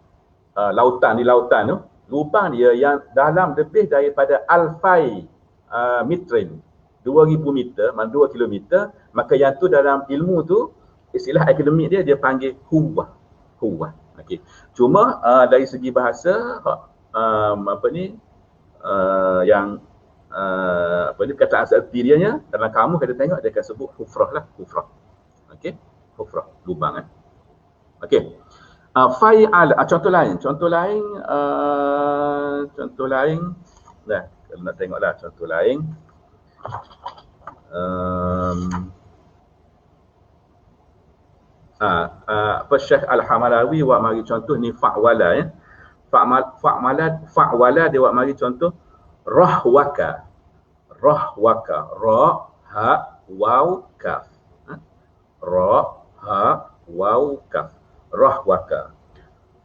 Lautan tu, lubang dia yang dalam lebih daripada alfai mitrin, 2000 meter, 2 kilometer, maka yang tu dalam ilmu tu, istilah akademik dia panggil huwah. Okey. Cuma dari segi bahasa perkataan artinya dalam kamu kita tengok dia akan sebut hufrah lah, hufrah. Okey, hufrah, lubang kan. Okey. Fa'al, contoh lain. Nah, kalau nak tengoklah contoh lain. Syekh Al-Hamalawi buat mari contoh ni fa'wala ya. Fa'wala dia buat mari contoh rahwaka. Ra, ha, waw, kaf. Ra, ha, waw, kaf.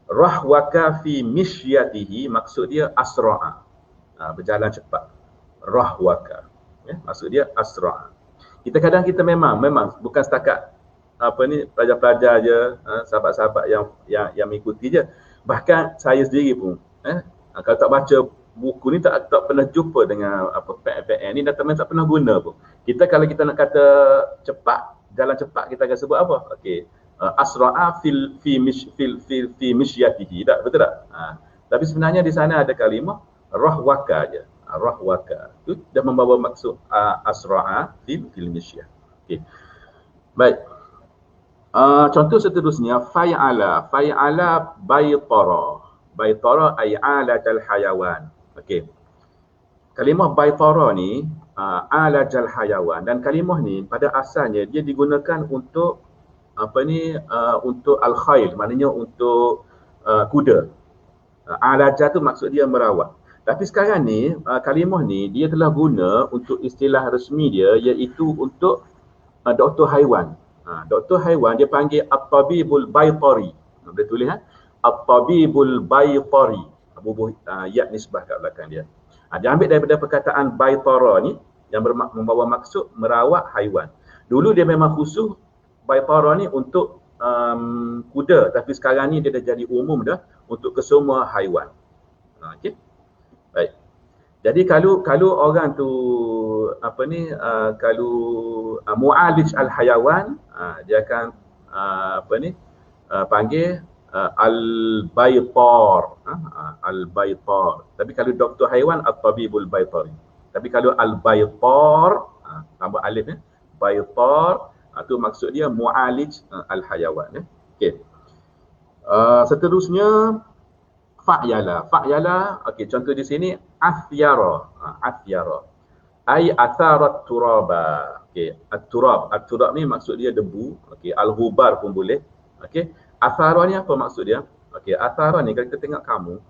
Rahwaka fi misyatihi, maksud dia asra'a. Berjalan cepat. Rahwaka. Ya, maksud dia asra'a. Kita memang bukan setakat pelajar-pelajar je, sahabat-sahabat yang mengikuti je. Bahkan saya sendiri pun kalau tak baca buku ni tak pernah jumpa dengan PN ni, dan tak pernah guna pun. Kalau kita nak kata cepat, jalan cepat, kita akan sebut apa? Okey, asra'a fi misyatihi, tak betul tak? Tapi sebenarnya di sana ada kalimah rahwaka je. Rahwaka itu dah membawa maksud asra'a fil misyah. Okey. Baik. Contoh seterusnya fa'ala baytara ay alajal hayawan. Okey. Kalimah baytara ni alajal hayawan, dan kalimah ni pada asalnya dia digunakan untuk untuk al-khail, maknanya untuk kuda. Alaja tu maksud dia merawat. Tapi sekarang ni kalimah ni dia telah guna untuk istilah resmi dia, iaitu untuk doktor haiwan. Doktor haiwan dia panggil at-tabibul baytari. Boleh tulis at-tabibul baytari. Bubuh ya nisbah kat belakang dia. Dia ambil daripada perkataan baytara ni yang membawa maksud merawat haiwan. Dulu dia memang khusus baytara ni untuk kuda, tapi sekarang ni dia dah jadi umum dah untuk kesemua haiwan. Okey. Baik. Jadi kalau orang tu kalau mu'alij al-hayawan, dia akan panggil al-baytar, al-baytar. Tapi kalau doktor haiwan, at-tabibul baytari. Tapi kalau al-baytar, tambah alif ya, baytar, tu maksud dia mu'alij al-hayawan. Okey. Seterusnya fa'yala. Fa'yala, okey, contoh di sini athyara. Athyara. Ai atharat turaba. Okey, at-turab. At-turab ni maksud dia debu. Okey, al-ghubar pun boleh. Okey, athara ni apa maksud dia? Okey, athara ni kalau kita tengok kamu,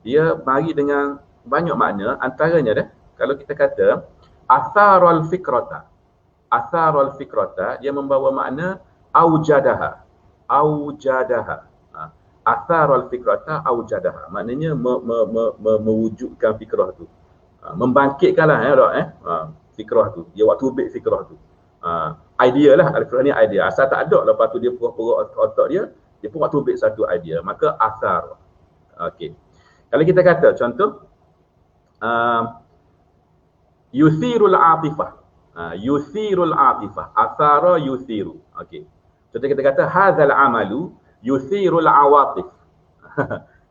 dia mari dengan banyak makna, antaranya dah kalau kita kata atharal fikrata. Atharal fikrata dia membawa makna aujadaha. Aujadaha. Atharal fikrata aujadaha. Maknanya mewujudkan fikrah tu. Membangkitkanlah fikrah tu. Dia waktu ubik fikrah tu. Idea lah, al-fikrah ni idea. Asal tak ada, lepas tu dia pura-pura otak dia pun waktu ubik satu idea. Maka athar. Okey. Kalau kita kata contoh yuthirul atifah. Yuthirul atifah. Athara yuthiru. Okey. Contoh kita kata hadzal amalu yuthirul awatif.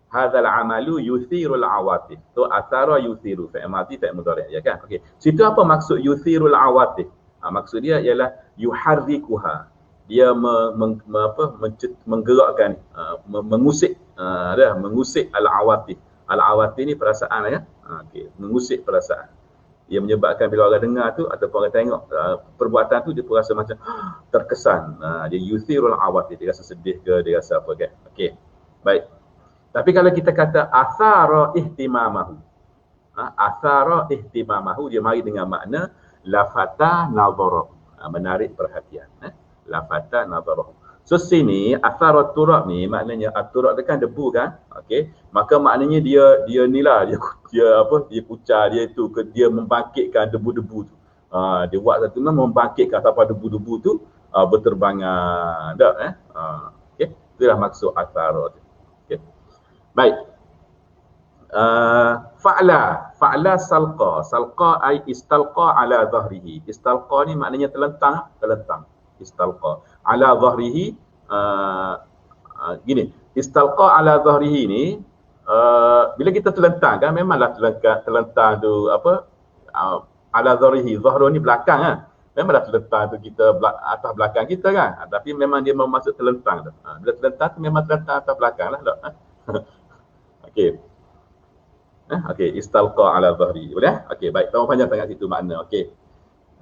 Hadzal amalu yuthirul awatif. Tu athara yuthiru, fi'il madhi, fi'il mudhari', ya kan? Okey. Situ apa maksud yuthirul awatif? Maksud dia ialah yuharrikuha. Dia menggerakkan, mengusik, mengusik al-awatif. Al-awatif ni perasaan ya. Okey, mengusik perasaan. Dia menyebabkan bila orang dengar tu ataupun orang tengok perbuatan tu, dia pun rasa macam terkesan. Dia yuthirul awatif, dia rasa sedih ke, dia rasa apa kan. Okey. Baik. Tapi kalau kita kata athara ihtimamahu. Athara ihtimamahu, dia mari dengan makna lafata nadharahu. Menarik perhatian. Lafata nadharahu. So sini athara turab ni maknanya at-turab tu kan debu kan. Okey. Maka maknanya dia nilah dia pucar, dia membangkitkan debu-debu tu. Dia buat satu membangkitkan sampai debu-debu tu berterbangan. Tak okey. Itulah maksud athara tu. Okey. Baik. Fa'la salqa. Salqa ai istalqa ala dhahrihi. Istalqa ni maknanya terlentang. Istalqa ala dhahrihi, gini, istalqa ala dhahrihi ni bila kita terlentang kan, memanglah terlentang tu ala dhahrihi. Dhahru ni belakang kan, memanglah terlentang tu kita atas belakang kita kan, tapi memang dia bermaksud terlentang tu. Bila terlentang tu memang terlentang atas belakang lah. Okey. Okey, istalqa ala dhahri. Boleh? Okey, baik. Terlalu panjang sangat situ makna. Okey.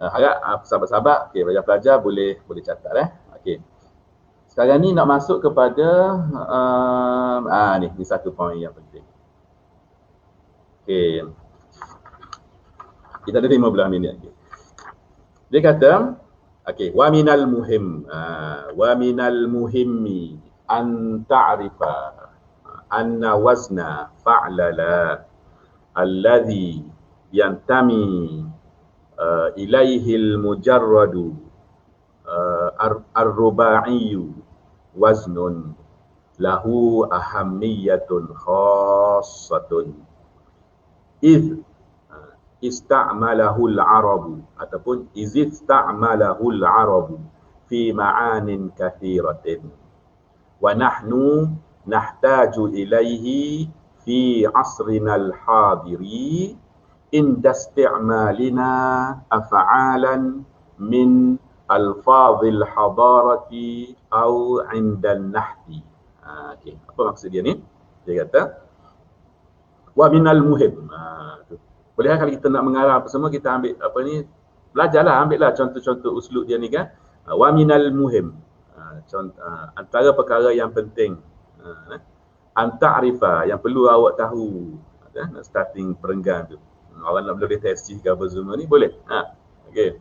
Harap sahabat-sahabat, okey, pelajar boleh catat Okey. Sekarang ni nak masuk kepada ni satu poin yang penting. Okey. Kita ada 15 minit lagi. Dia kata, okey, wa minal muhimmi an ta'rifa anna wazna fa'lala alladhi yantami ilaihil mujarradu ar-ruba'iyyu waznun lahu ahammiyatun khassatun ista'malahu al-arabu ataupun ista'malahu al-arabu fi ma'anin kathiratin wa nahnu nahtaju ilaihi fi asrina al-hadiri inda isti'malina af'alan min alfadhil hadarati au indan nahdi. Okey, apa maksud dia ni? Dia kata wa minal muhim. Boleh kalau kita nak mengarang apa semua, kita ambil belajarlah, ambillah contoh-contoh uslub dia ni kan. Wa minal muhim. Antara perkara yang penting anta'rifa, yang perlu awak tahu nak starting perenggan tu. Orang nak boleh test ke apa semua ni boleh. Okey.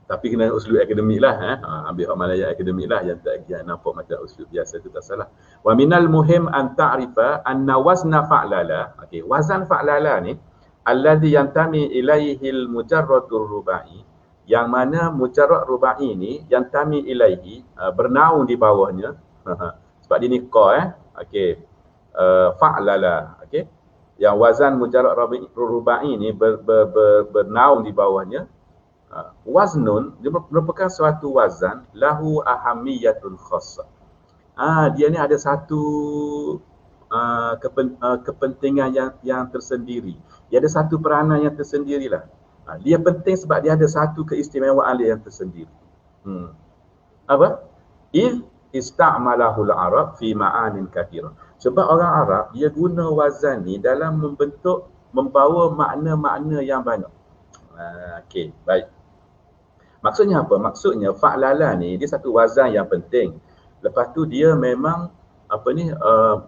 Tapi kena uslub akademik lah. Ambil hak Malaya akademik lah, yang tak nampak macam uslub biasa tu tak salah. Wa minal muhim an ta'rifa anna wazna fa'lala. Okey, wazan fa'lala ni alladhi yantami ilaihi al-mujarradur rubai, Yang mana mujarrad rubai ni yang tami ilaihi bernaung di bawahnya. Sebab dia ni qa okey. Fa'lala, okey. Yang wazan mujarrad rubai ni bernaung di bawahnya. Waznun dia merupakan suatu wazan lahu ahamiyatun khassah. Dia ni ada satu kepentingan yang tersendiri. Dia ada satu peranan yang tersendirilah. Dia penting sebab dia ada satu keistimewaan dia yang tersendiri. Apa? Iz ista'malahul Arab fi ma'anin kathira. Sebab orang Arab dia guna wazan ni dalam membawa makna-makna yang banyak. Okey, baik. Maksudnya apa? Maksudnya fa'lala ni dia satu wazan yang penting. Lepas tu dia memang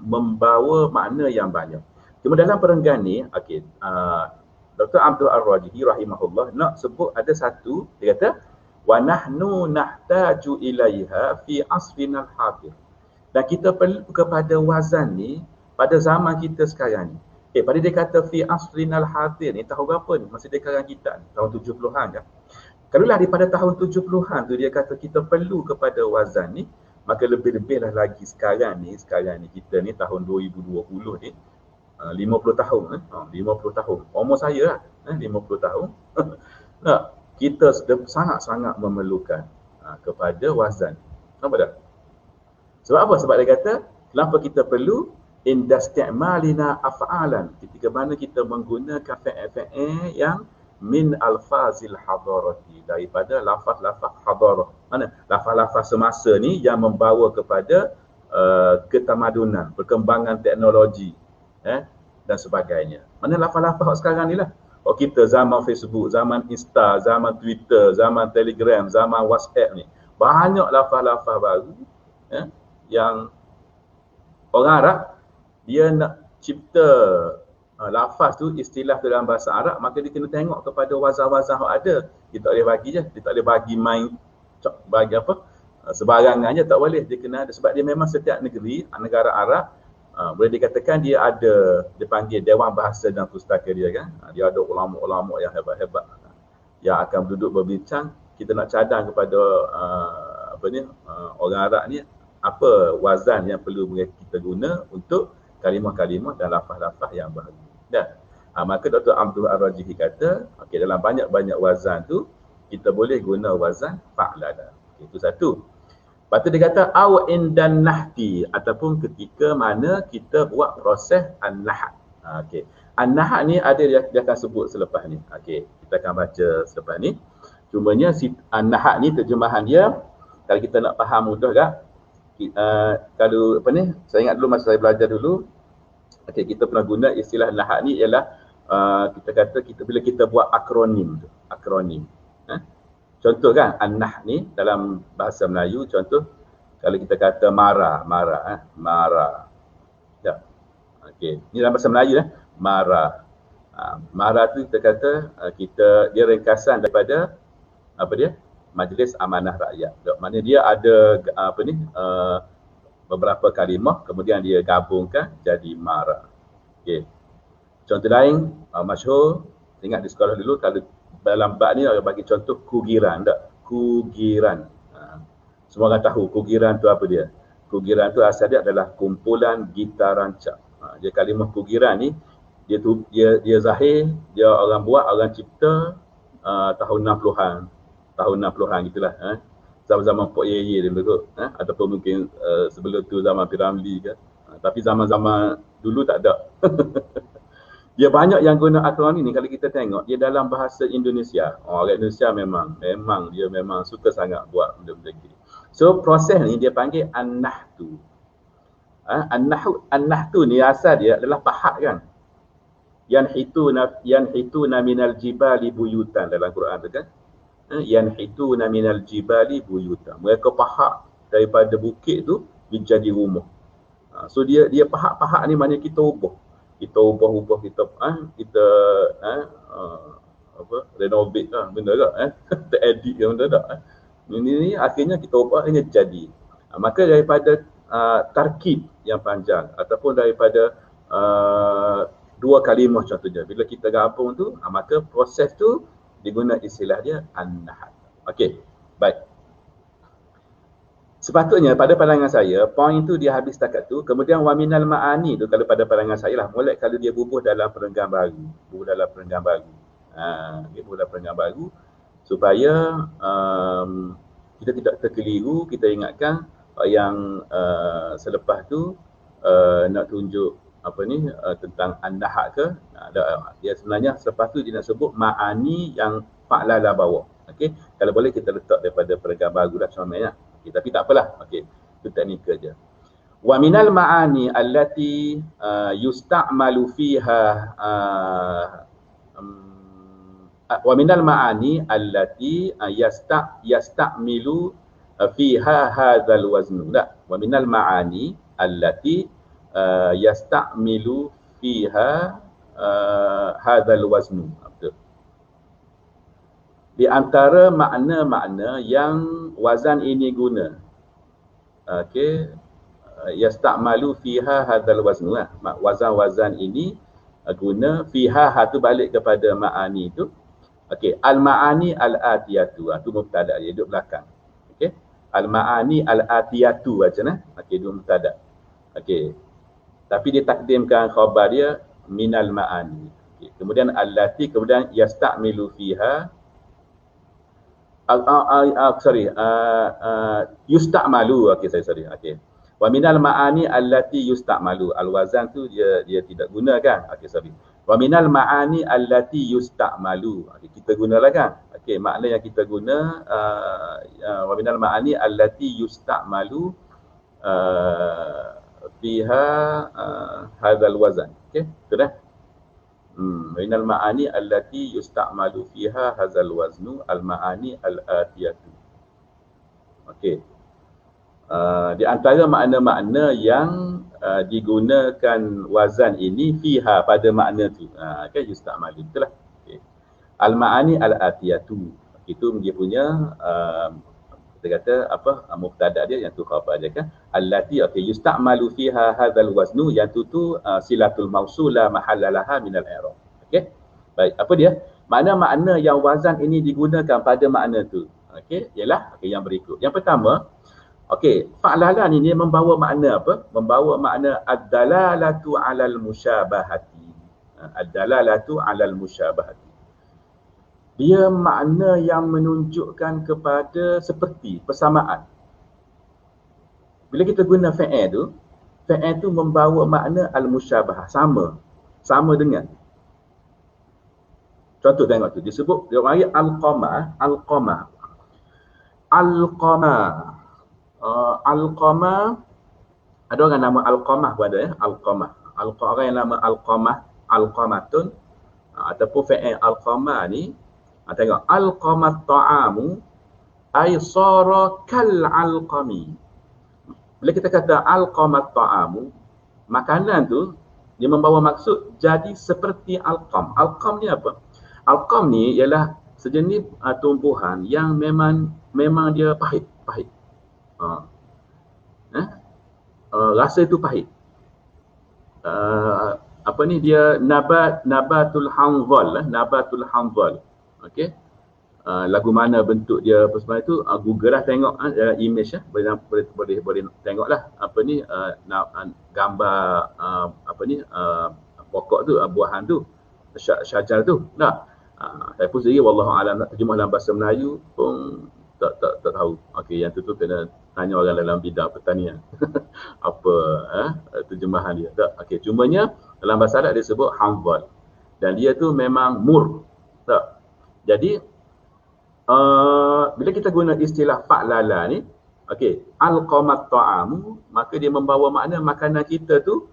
membawa makna yang banyak. Cuma dalam perenggan ni, okey, Dr. Abdul Ar-Rajihi rahimahullah nak sebut ada satu, dia kata wa nahnu nahtaju ilaiha fi asrina al-hadir. Dan kita perlu kepada wazan ni pada zaman kita sekarang ni. Pada dia kata fi asrina al-hadir ni tahun berapa ni? Masa dekat kita ni, tahun 70-an kan. Kalaulah daripada tahun 70-an tu dia kata kita perlu kepada wazan ni, maka lebih-lebihlah lagi sekarang ni kita ni tahun 2020 ni 50 tahun 50 tahun. Umur saya lah 50 tahun. Nah, kita sangat-sangat memerlukan kepada wazan. Nampak tak? Sebab apa? Sebab dia kata kenapa kita perlu indasti'malina af'alan, ketika mana kita menggunakan fi'il yang min alfazil hadarati, daripada lafaz-lafaz hadarah. Mana? Lafaz-lafaz semasa ni yang membawa kepada ketamadunan, perkembangan teknologi dan sebagainya. Mana lafaz-lafaz sekarang ni lah. Kita zaman Facebook, zaman Insta, zaman Twitter, zaman Telegram, zaman WhatsApp ni, banyak lafaz-lafaz baru yang orang Arab dia nak cipta lafaz tu, istilah tu dalam bahasa Arab, maka dia kena tengok kepada wazan-wazan yang ada. Dia tak boleh bagi je, dia tak boleh bagi main bagi sebarangan je, tak boleh. Dia kena ada, sebab dia memang setiap negeri, negara Arab, boleh dikatakan dia ada, dia panggil Dewan Bahasa dan Pustaka dia kan. Dia ada ulama-ulama yang hebat-hebat yang akan duduk berbincang. Kita nak cadang kepada orang Arab ni, apa wazan yang perlu kita guna untuk kalimah-kalimah dan lafaz-lafaz yang baru. Dan maka Dr. Abdul Ar-Rajihi kata, dalam banyak-banyak wazan tu kita boleh guna wazan fa'lala. Itu satu. Lepas tu dia kata aw indan nahti, ataupun ketika mana kita buat proses an-nahat. An-nahat ni ada dia akan sebut selepas ni. Kita akan baca selepas ni. Cumanya an-nahat ni terjemahan dia, kalau kita nak faham mudah tak? Kalau saya ingat dulu masa saya belajar dulu, kita pernah guna istilah nahat ni ialah kita kata bila kita buat akronim. Contoh kan, an-nah ni dalam bahasa Melayu, contoh kalau kita kata marah. Ya. Ni dalam bahasa Melayu marah. Marah tu kita kata dia ringkasan daripada Majlis Amanah Rakyat. Maksudnya dia ada beberapa kalimah, kemudian dia gabungkan jadi marah. Contoh lain masyhur, ingat di sekolah dulu kalau dalam bab ni bagi contoh kugiran tak? Kugiran. Semua orang tahu kugiran tu apa dia? Kugiran tu asal dia adalah kumpulan gitar rancak. Dia kalimah kugiran ni dia zahir, dia orang buat, orang cipta tahun 60-an. Tahun 60-an gitulah. Zaman-zaman Pok Yeye dulu kot. Ataupun mungkin sebelum tu zaman Piramli kan. Tapi zaman-zaman dulu tak ada. Dia banyak yang guna akronim ni. Kalau kita tengok, dia dalam bahasa Indonesia. Orang Indonesia memang dia memang suka sangat buat benda-benda gini. So proses ni dia panggil an-nahtu. An-nahtu ni asal dia adalah pahat kan. Yanhituna minal jibali buyutan dalam Quran tu kan. Yanhituna minal jibali buyutan. Mereka pahat daripada bukit tu menjadi rumah. So dia pahat-pahat ni maknanya kita ubah. Kita ubah kita renovate lah benda tak kita edit ke benda tak ini akhirnya kita ubah hanya jadi. Maka daripada tarkib yang panjang ataupun daripada dua kalimah contohnya, bila kita gabung tu maka proses tu diguna istilah dia an-nahat. Okey, baik. Sepatutnya pada pandangan saya, poin itu dia habis setakat tu. Kemudian waminal ma'ani tu, kalau pada pandangan saya lah, molek kalau dia bubuh dalam perenggan baru. Bubuh dalam perenggan baru. Dia bubuh dalam perenggan baru supaya kita tidak terkeliru. Kita ingatkan yang selepas tu nak tunjuk apa ni tentang an-nahat ke. Dia sebenarnya selepas tu dia nak sebut ma'ani yang fa'lala bawa. Okey, kalau boleh kita letak daripada perenggan baru lah contohnya. Okay, tapi tak apalah. Okey, itu teknikal je. Wa minal ma'ani allati yusta'malu fiha wa minal ma'ani allati yasta'milu fiha hadzal waznu. Tak, wa minal ma'ani allati yasta'milu fiha hadzal waznu. Di antara makna-makna yang wazan ini guna. Okey, yasta'malu fiha hadzal wazn lah. Wazan-wazan ini guna fiha tu balik kepada ma'ani tu. Okey, al-ma'ani al-atiyatu tu mubtada dia duduk belakang. Okey, al-ma'ani al-atiyatu macam okey, dua mubtada. Okey. Tapi dia takdimkan khabar dia minal ma'ani. Okey, kemudian allati, kemudian yasta'milu fiha yusta'malu. Okey, sorry. Okey. Wa minal ma'ani allati yusta'malu. Al-wazan tu dia tidak gunakan. Okey, sorry. Wa minal ma'ani allati yusta'malu. Okey, kita gunalah kan. Okey, makna yang kita guna wa minal ma'ani allati yusta'malu fiha hadzal wazan. Okey, betul dah? Minal ma'ani allati yusta'malu fiha hadzal waznu al-ma'ani al-atiyatu. Okey. Di antara makna-makna yang digunakan wazan ini fiha pada makna tu. Kan yusta'malu, betul lah. Okey. Al-ma'ani al-atiyatu. Itu dia punya kita kata apa mubtada dia yang tu khabar dia kan. Allati, okey, yusta'malu fiha hadzal waznu, yang tu silatul mausula mahallalaha minal i'rab. Okey. Baik, apa dia? Makna-makna yang wazan ini digunakan pada makna tu. Okey, ialah yang berikut. Yang pertama, okey, fa'lalan ini membawa makna apa? Membawa makna ad-dalalatu 'alal musyabahati. Ad-dalalatu 'alal musyabahati. Dia makna yang menunjukkan kepada seperti persamaan. Bila kita guna fa'il tu membawa makna al-musyabahah, sama dengan. Contoh tengok tu, disebut dia mari al-qamah. Ada orang nama al-qamah pun ada ya, al-qamah. Orang yang nama al-qamah, al-qamatun ataupun fa'il al-qamah ni. Tengok, al-qamat ta'amu ay sara kal alqami. Bila kita kata al-qamat ta'amu, makanan tu dia membawa maksud jadi seperti al-qam. Al-qam ni apa? Al-qam ni ialah sejenis tumbuhan yang memang dia pahit. Rasa itu pahit. Apa ni dia nabatul hanzal, nabatul hanzal. Okey. Lagu mana bentuk dia apa semua itu Google lah tengok image boleh tengoklah apa ni gambar apa ni pokok tu buahan tu syajar tu. Saya pun sendiri wallahu alam nak terjemah dalam bahasa Melayu pun tak tahu. Okey, yang tu kena tanya orang dalam bidang pertanian. Apa terjemahan dia. Tak. Okey, cumanya dalam bahasa Arab dia sebut hanzal dan dia tu memang mur. Tak. Jadi bila kita guna istilah fa'lala ni, okey, al-qamat ta'amu, maka dia membawa makna makanan kita tu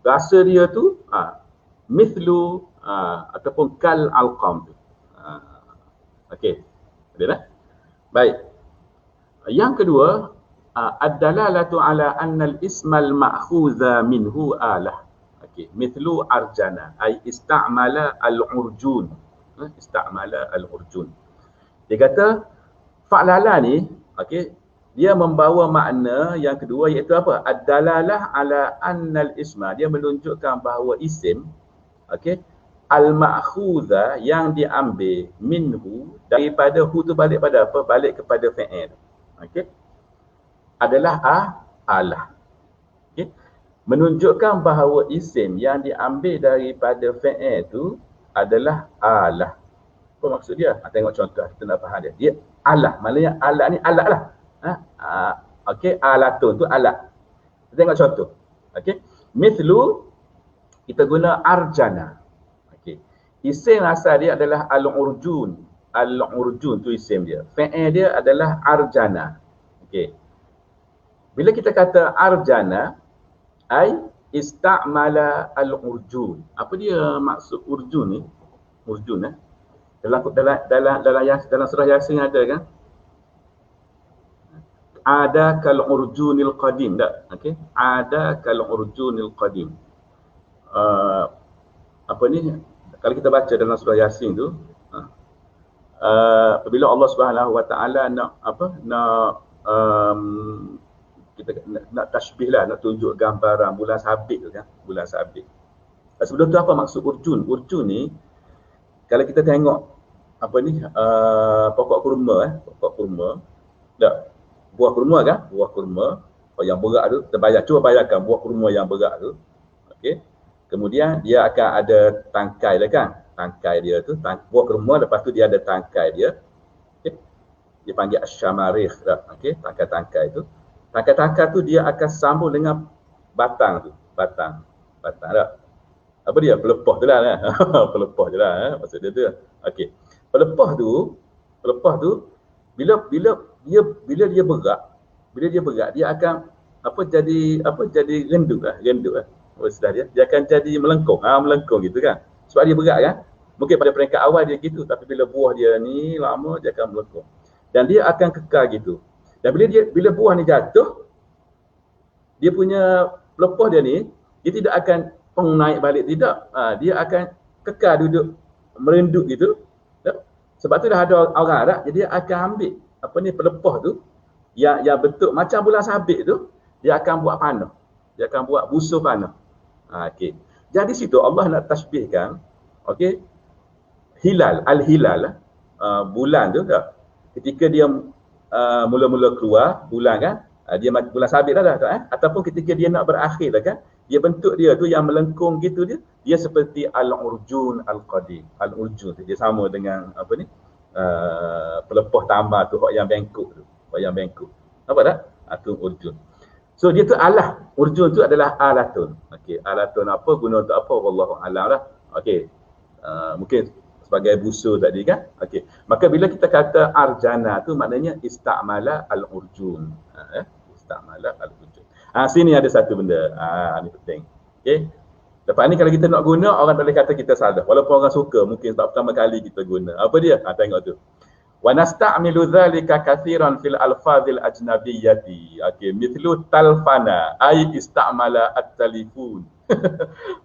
rasa dia tu mithlu ataupun kal al-qam tu. Okey. Ada dah? Baik. Yang kedua, ad-dalalatu ala anna al-ismal ma'khudha minhu alah. Okey, mithlu arjana ay ista'mala al-urjun. Ista'mala al-urjun. Dia kata fa'lala ni, okey, dia membawa makna yang kedua iaitu apa? Ad-dalalah ala annal isma. Dia menunjukkan bahawa isim, okey, al-ma'khudha yang diambil minhu daripada hu tu balik pada apa? Balik kepada fi'il. Okey. Adalah alah. Okey. Menunjukkan bahawa isim yang diambil daripada fi'il tu adalah alah. Apa maksud dia? Tengok contoh kita nak faham dia. Dia alah, maknanya alat ni alat lah. Okey, alatun tu alat. Kita tengok contoh. Okey. Mithlu kita guna arjana. Okey. Isim asal dia adalah al-urjun. Al-urjun tu isim dia. Fi'il dia adalah arjana. Okey. Bila kita kata arjana, ai istamala al-urjun. Apa dia maksud urjun ni? Urjun dalam surah Yasin ada kan? Ada kal urjunil qadim tak? Okey. Ada kal urjunil qadim. Apa ni? Kalau kita baca dalam surah Yasin tu, apabila Allah Subhanahu Wa Taala nak apa? Kita nak tashbih lah, nak tunjuk gambaran bulan sabit tu kan? Bulan sabit. Sebelum tu apa maksud urjun? Urjun ni kalau kita tengok apa ni pokok kurma pokok kurma tak, buah kurma kan, buah kurma yang berat tu, cuba bayangkan buah kurma yang berat tu. Okey, kemudian dia akan ada tangkai lah kan, tangkai dia tu buah kurma, lepas tu dia ada tangkai dia. Okey, dia panggil asyamarikh dah. Okey, tangkai-tangkai tu, tangkai-tangkai tu dia akan sambung dengan batang tu, batang dah. Apa dia? Pelepah tu lah kan. Pelepah je lah maksud dia tu. Okey. Pelepah tu bila dia berat, dia akan jadi renduk lah. Istilah dia akan jadi melengkung gitu kan. Sebab dia berat kan. Mungkin pada peringkat awal dia gitu, tapi bila buah dia ni lama dia akan melengkung. Dan dia akan kekal gitu. Dan bila buah ni jatuh, dia punya pelepah dia ni, dia tidak akan naik balik, tidak. Dia akan kekal duduk merenduk gitu. Sebab tu dah ada orang dah, jadi dia akan ambil apa ni pelepah tu yang bentuk macam bulan sabit tu, dia akan buat panah. Dia akan buat busur panah. Okey. Jadi situ Allah nak tasbihkan, okey, hilal, al-hilal, bulan tu tak. Ketika dia mula-mula keluar bulan kan, dia bulan sabit dah ataupun ketika dia nak berakhir dah kan, dia bentuk dia tu yang melengkung gitu dia seperti al-urjun al-qadim. Al-urjun tu dia sama dengan apa ni? Pelepah tambah tu yang bengkok tu. Yang bengkok. Apa tak? Tu urjun. So dia tu alah. Urjun tu adalah alatun. Okey, alatun apa, guna untuk apa, wallahu alam lah. Okey. Mungkin sebagai busur tadi kan. Okey. Maka bila kita kata arjana tu maknanya istamala al-urjun. Istamala al-urjun. Sini ada satu benda. Ni penting. Okey. Lepas ni kalau kita nak guna, orang boleh kata kita salah. Walaupun orang suka, mungkin sebab pertama kali kita guna. Apa dia? Tengok tu. Wa nasta'milu dhalika kathiran fil alfazil ajnabiyyati. Okey, mithlu talfana ay istamala at-talifun.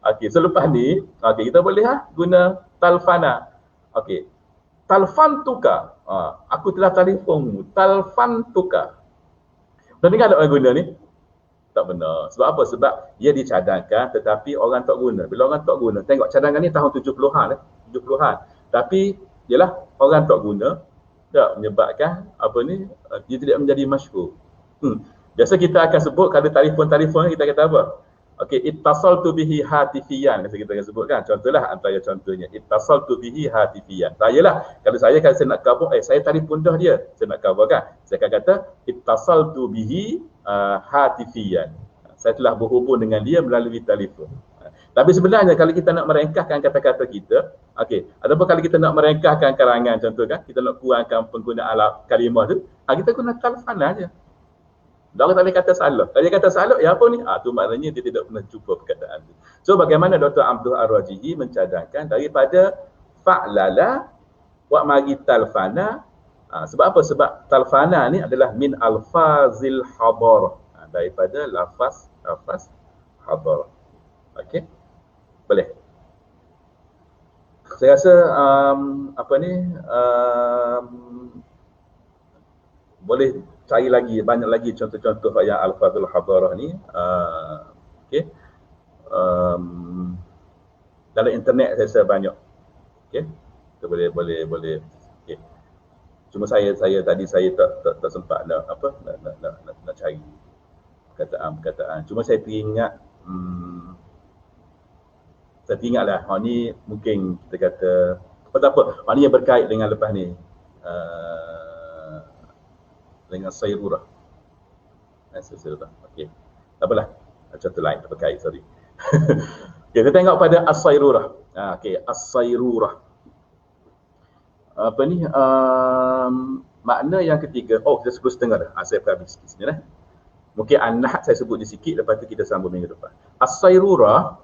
Okey, selepas ni, okey, kita boleh guna talfana. Okey. Talfantuka. Aku telah telefonmu. Talfantuka. Dah dengar tak orang guna ni? Tak benar. Sebab apa? Sebab dia dicadangkan tetapi orang tak guna. Bila orang tak guna, tengok cadangan ni tahun 70-an 70-an. Tapi yalah orang tak guna, tak menyebabkan apa ni, dia tidak menjadi masyhur. Biasa kita akan sebut kalau telefon kita kata apa? Okey, ittasaltu bihi hatifiyan, kita akan sebut kan. Contohlah antara contohnya ittasaltu bihi hatifiyan. Sayalah kalau saya nak cover, saya telefon dah dia, saya nak cover kan. Saya akan kata ittasaltu bihi hatifiyan. Saya telah berhubung dengan dia melalui telefon. Tapi sebenarnya kalau kita nak merengkahkan kata-kata kita, okey, ataupun kalau kita nak merengkahkan karangan contoh kan, kita nak kurangkan penggunaan kalimah tu, kita guna talfan aja. Orang tak boleh kata salah. Kalau dia kata salah, ya apa ni? Tu maknanya dia tidak pernah jumpa perkataan tu. So bagaimana Dr. Abdul Ar-Rajihi mencadangkan daripada fa'lala wa magi talfana. Sebab apa? Sebab talfana ni adalah min alfazil hadar. Daripada lafaz hadar. Okey? Boleh. Saya rasa boleh cari lagi banyak lagi contoh-contoh yang alfazul hadarah ni. Okey. Dalam internet saya rasa banyak. Okey. Kita boleh. Okey. Cuma saya tadi saya tak sempat nak cari perkataan. Cuma saya teringat lah, ni mungkin kita kata tak apa. Ni yang berkait dengan lepas ni. Dengan sayrurah. Sayrurah. Okey. Tak apalah. Contoh lain tak berkait, sorry. Okay, kita tengok pada as-sayrurah. Okey, as-sayrurah. Apa ni? Makna yang ketiga. Oh, kita 10.30 dah. Saya habis sikit sini lah. Mungkin an-nahd saya sebut di sikit, lepas tu kita sambung minggu depan. As-sayrurah,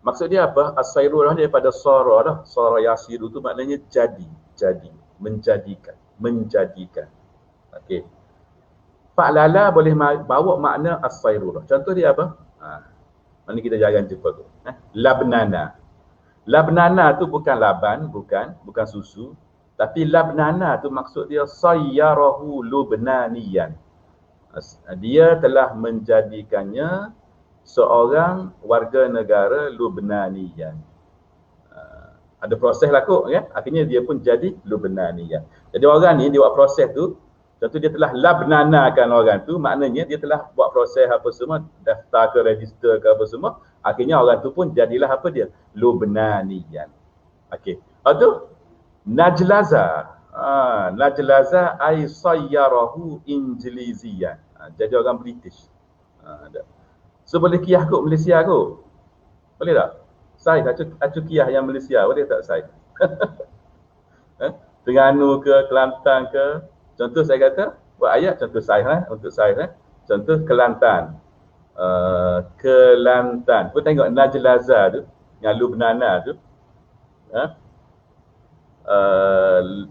maksud dia apa? As-sayrurah daripada sara dah. Sara yasiru tu maknanya jadi, menjadikan. Okey. Fa'lala boleh bawa makna as-sayrurah. Contoh dia apa? Mana kita jarang jumpa tu. Labnana. Labnana tu bukan laban, bukan susu. Tapi labnana tu maksud dia sayyarahu lubnaniyan. Dia telah menjadikannya seorang warga negara Lubnaniyan. Ada proses lah kot, ya? Akhirnya dia pun jadi Lubnaniyan. Jadi orang ni dia buat proses tu, contoh dia telah labnanakan orang tu, maknanya dia telah buat proses apa semua, daftar ke register ke apa semua, akhirnya orang tu pun jadilah apa dia? Lubnaniyan. Okey. Lepas tu najlaza. Najlaza ay sayyarahu injiliziyan. Jadi orang British. So boleh kiyah kot Malaysia kot. Boleh tak? Sai, acu kiyah yang Malaysia, boleh tak sai? Terengganu ke, Kelantan ke. Contoh saya kata, buat ayat contoh sai untuk sai. Contoh Kelantan. Kelantan. Kau tengok Najlaza tu, yang Lubnana tu.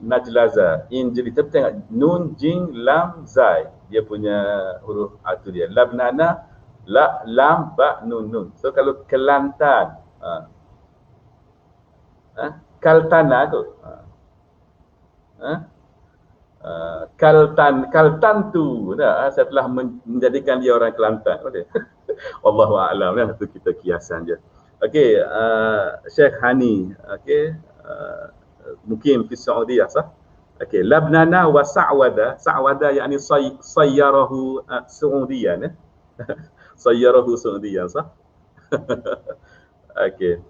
Najlaza. Jadi kita tengok nun, jing, lam, zai. Dia punya huruf tu dia. Labnana, la, lam, ba, nun. So kalau Kelantan, Kaltana kot. Kaltan tu. Saya telah menjadikan dia orang Kelantan. Boleh? Wallahu a'lam. Itu kita kiasan je. Okey, Syekh Hani. Okey, mungkin di Saudi sah. Okey, labnana wa sa'wada. Sa'wada yakni sayyarahu Saudiyan. Sayyarahu Saudiyan sah. Okey.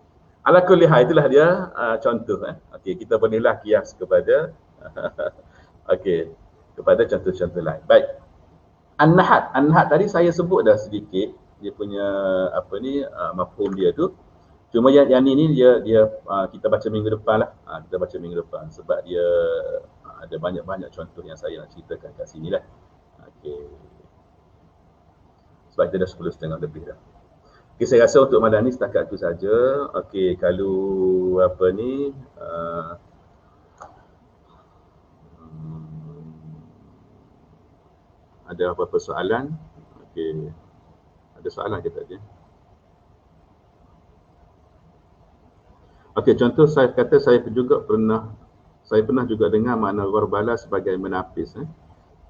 Ala kulli hal, itulah dia contoh. Okey, kita bolehlah kias kepada okey, kepada contoh-contoh lain. Baik. An-nahd tadi saya sebut dah sedikit dia punya apa ni mafhum dia tu. Cuma yang ni dia kita baca minggu depan lah. Kita baca minggu depan sebab dia ada banyak contoh yang saya nak ceritakan kat sini lah. Okey. Sebab kita dah 10.30 lebih dah. Okey, saya rasa untuk malam ni setakat itu saja. Okey, kalau apa ni ada apa-apa soalan? Okey. Ada soalan ke tadi? Okey, contoh saya kata saya pernah juga dengar makna gharbala sebagai menapis.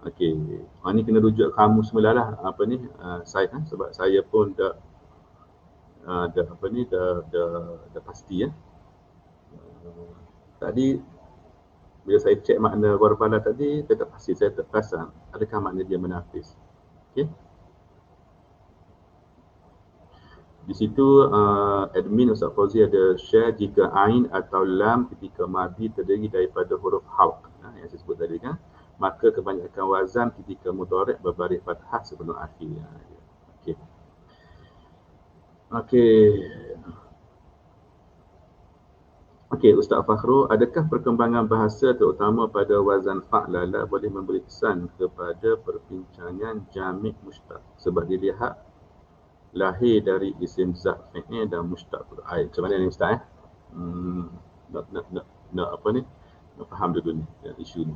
Okey, ni kena rujuk kamus semula lah apa ni saya sebab saya pun dah pasti ya. Tadi bila saya cek makna gharbala tadi, saya tak pasti, saya tak perasan adakah makna dia menapis. Okey. Di situ admin Ustaz Fauzi ada share jika ain atau lam ketika madi terdiri daripada huruf halq yang saya sebut tadi kan, maka kebanyakan wazan ketika mudhari' berbaris fathah sebelum akhir. Okey. Okey, Ustaz Fakhrul, adakah perkembangan bahasa terutama pada wazan fa'lala boleh memberi kesan kepada perbincangan jamik mushtaq sebab dilihat lahir dari isim zat fi'il dan mushtaq. Macam mana ni Ustaz? Nak apa ni? Nak faham dulu ni isu ni.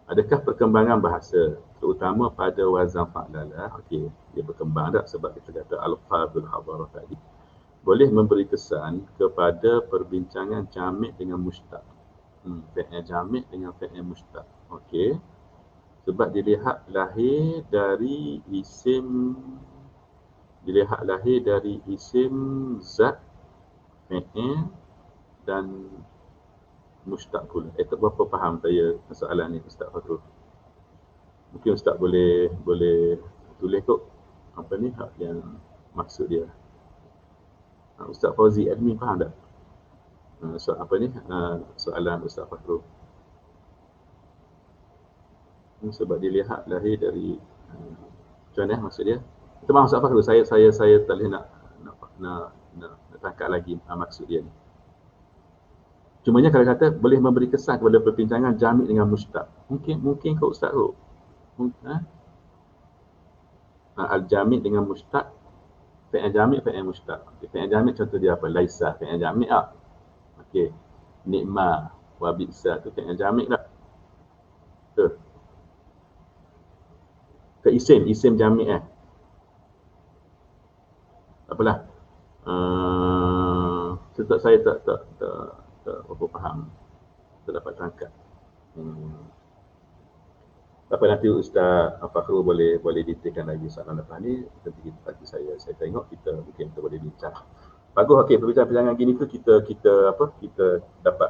Adakah perkembangan bahasa terutama pada wazan fa'lala, okey, dia berkembang tak sebab kita kata al-fadhul hadarah tadi, boleh memberi kesan kepada perbincangan jamik dengan mushtaq. Fi'il jamik dengan fi'il mushtaq. Okey. Sebab dilihat lahir dari isim zat fi'il dan mustaq pula. Tak berapa faham saya soalan ni Ustaz Fakhrul. Mungkin Ustaz boleh tulis kot apa ni hak yang maksud dia. Ustaz Fauzi admin faham tak? Soal apa ni? Soalan Ustaz Fakhrul. Sebab dia lihat lahir dari macam mana maksud dia? Itu maksud Ustaz Fakhrul. Saya tak boleh nak tangkap lagi maksud dia ni. Cumanya kalau kata boleh memberi kesan kepada perbincangan jamik dengan mustaq. Mungkin kau Ustaz tu. Al-jamik dengan mustaq. Fi'il jamik, fi'il mustaq. Fi'il jamik contoh dia apa? Laisa, fi'il jamik ah. Okey. Nikma wa bi'sa tu fi'il jamik dah. Betul. Ke isim jamik Apalah. Saya tak berapa faham. Tak dapat tangkap. Apa nanti Ustaz Fakhrul boleh detailkan lagi soalan lepas ni. Nanti saya tengok kita boleh bincang. Bagus, okey, perbincangan gini tu kita dapat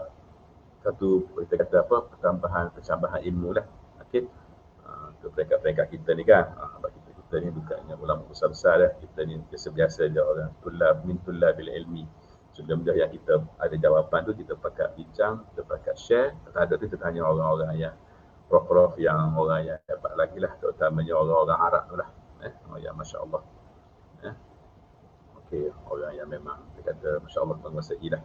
satu kita kata apa pertambahan ilmu lah. Okey. Untuk peringkat-peringkat kita ni kan. Kita ni bukannya ulama besar-besar dah. Kita ni biasa-biasa je orang tullabil ilmi. Benda yang kita ada jawapan tu kita pakat bincang, kita pakat share. Tak ada tu kita tanya orang-orang yang prof-prof yang orang yang hebat lagi lah, terutamanya orang-orang Arab tu lah. Orang yang Masya Allah. Okey, orang yang memang kita kata Masya Allah menguasai lah.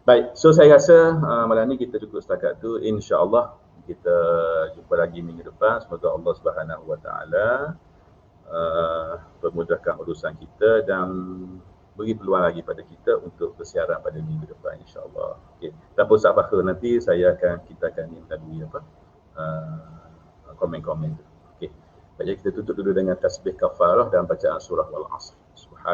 Baik, so saya rasa malam ni kita cukup setakat tu. InsyaAllah kita jumpa lagi minggu depan. Semoga Allah Subhanahu Wa Taala permudahkan urusan kita dan beri peluang lagi pada kita untuk bersiaran pada minggu depan insya-Allah. Okey. Tanpa Ustaz Fakhrul nanti kita akan melalui komen-komen tu. Okey. Baik, kita tutup dulu dengan tasbih kafarah dan bacaan surah Al-Asr.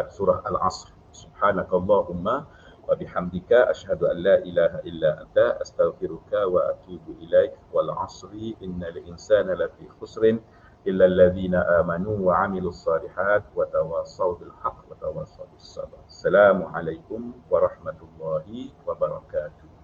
Surah Al-Asr. Subhanakallahumma wa bihamdika asyhadu an la ilaha illa anta astaghfiruka wa atubu ilaik wal 'asri innal insana lafi khusrin illa alladhina amanu wa 'amilus salihat wa tawassaw bil haqq wa tawassaw bis sabr. Assalamualaikum warahmatullahi wabarakatuh.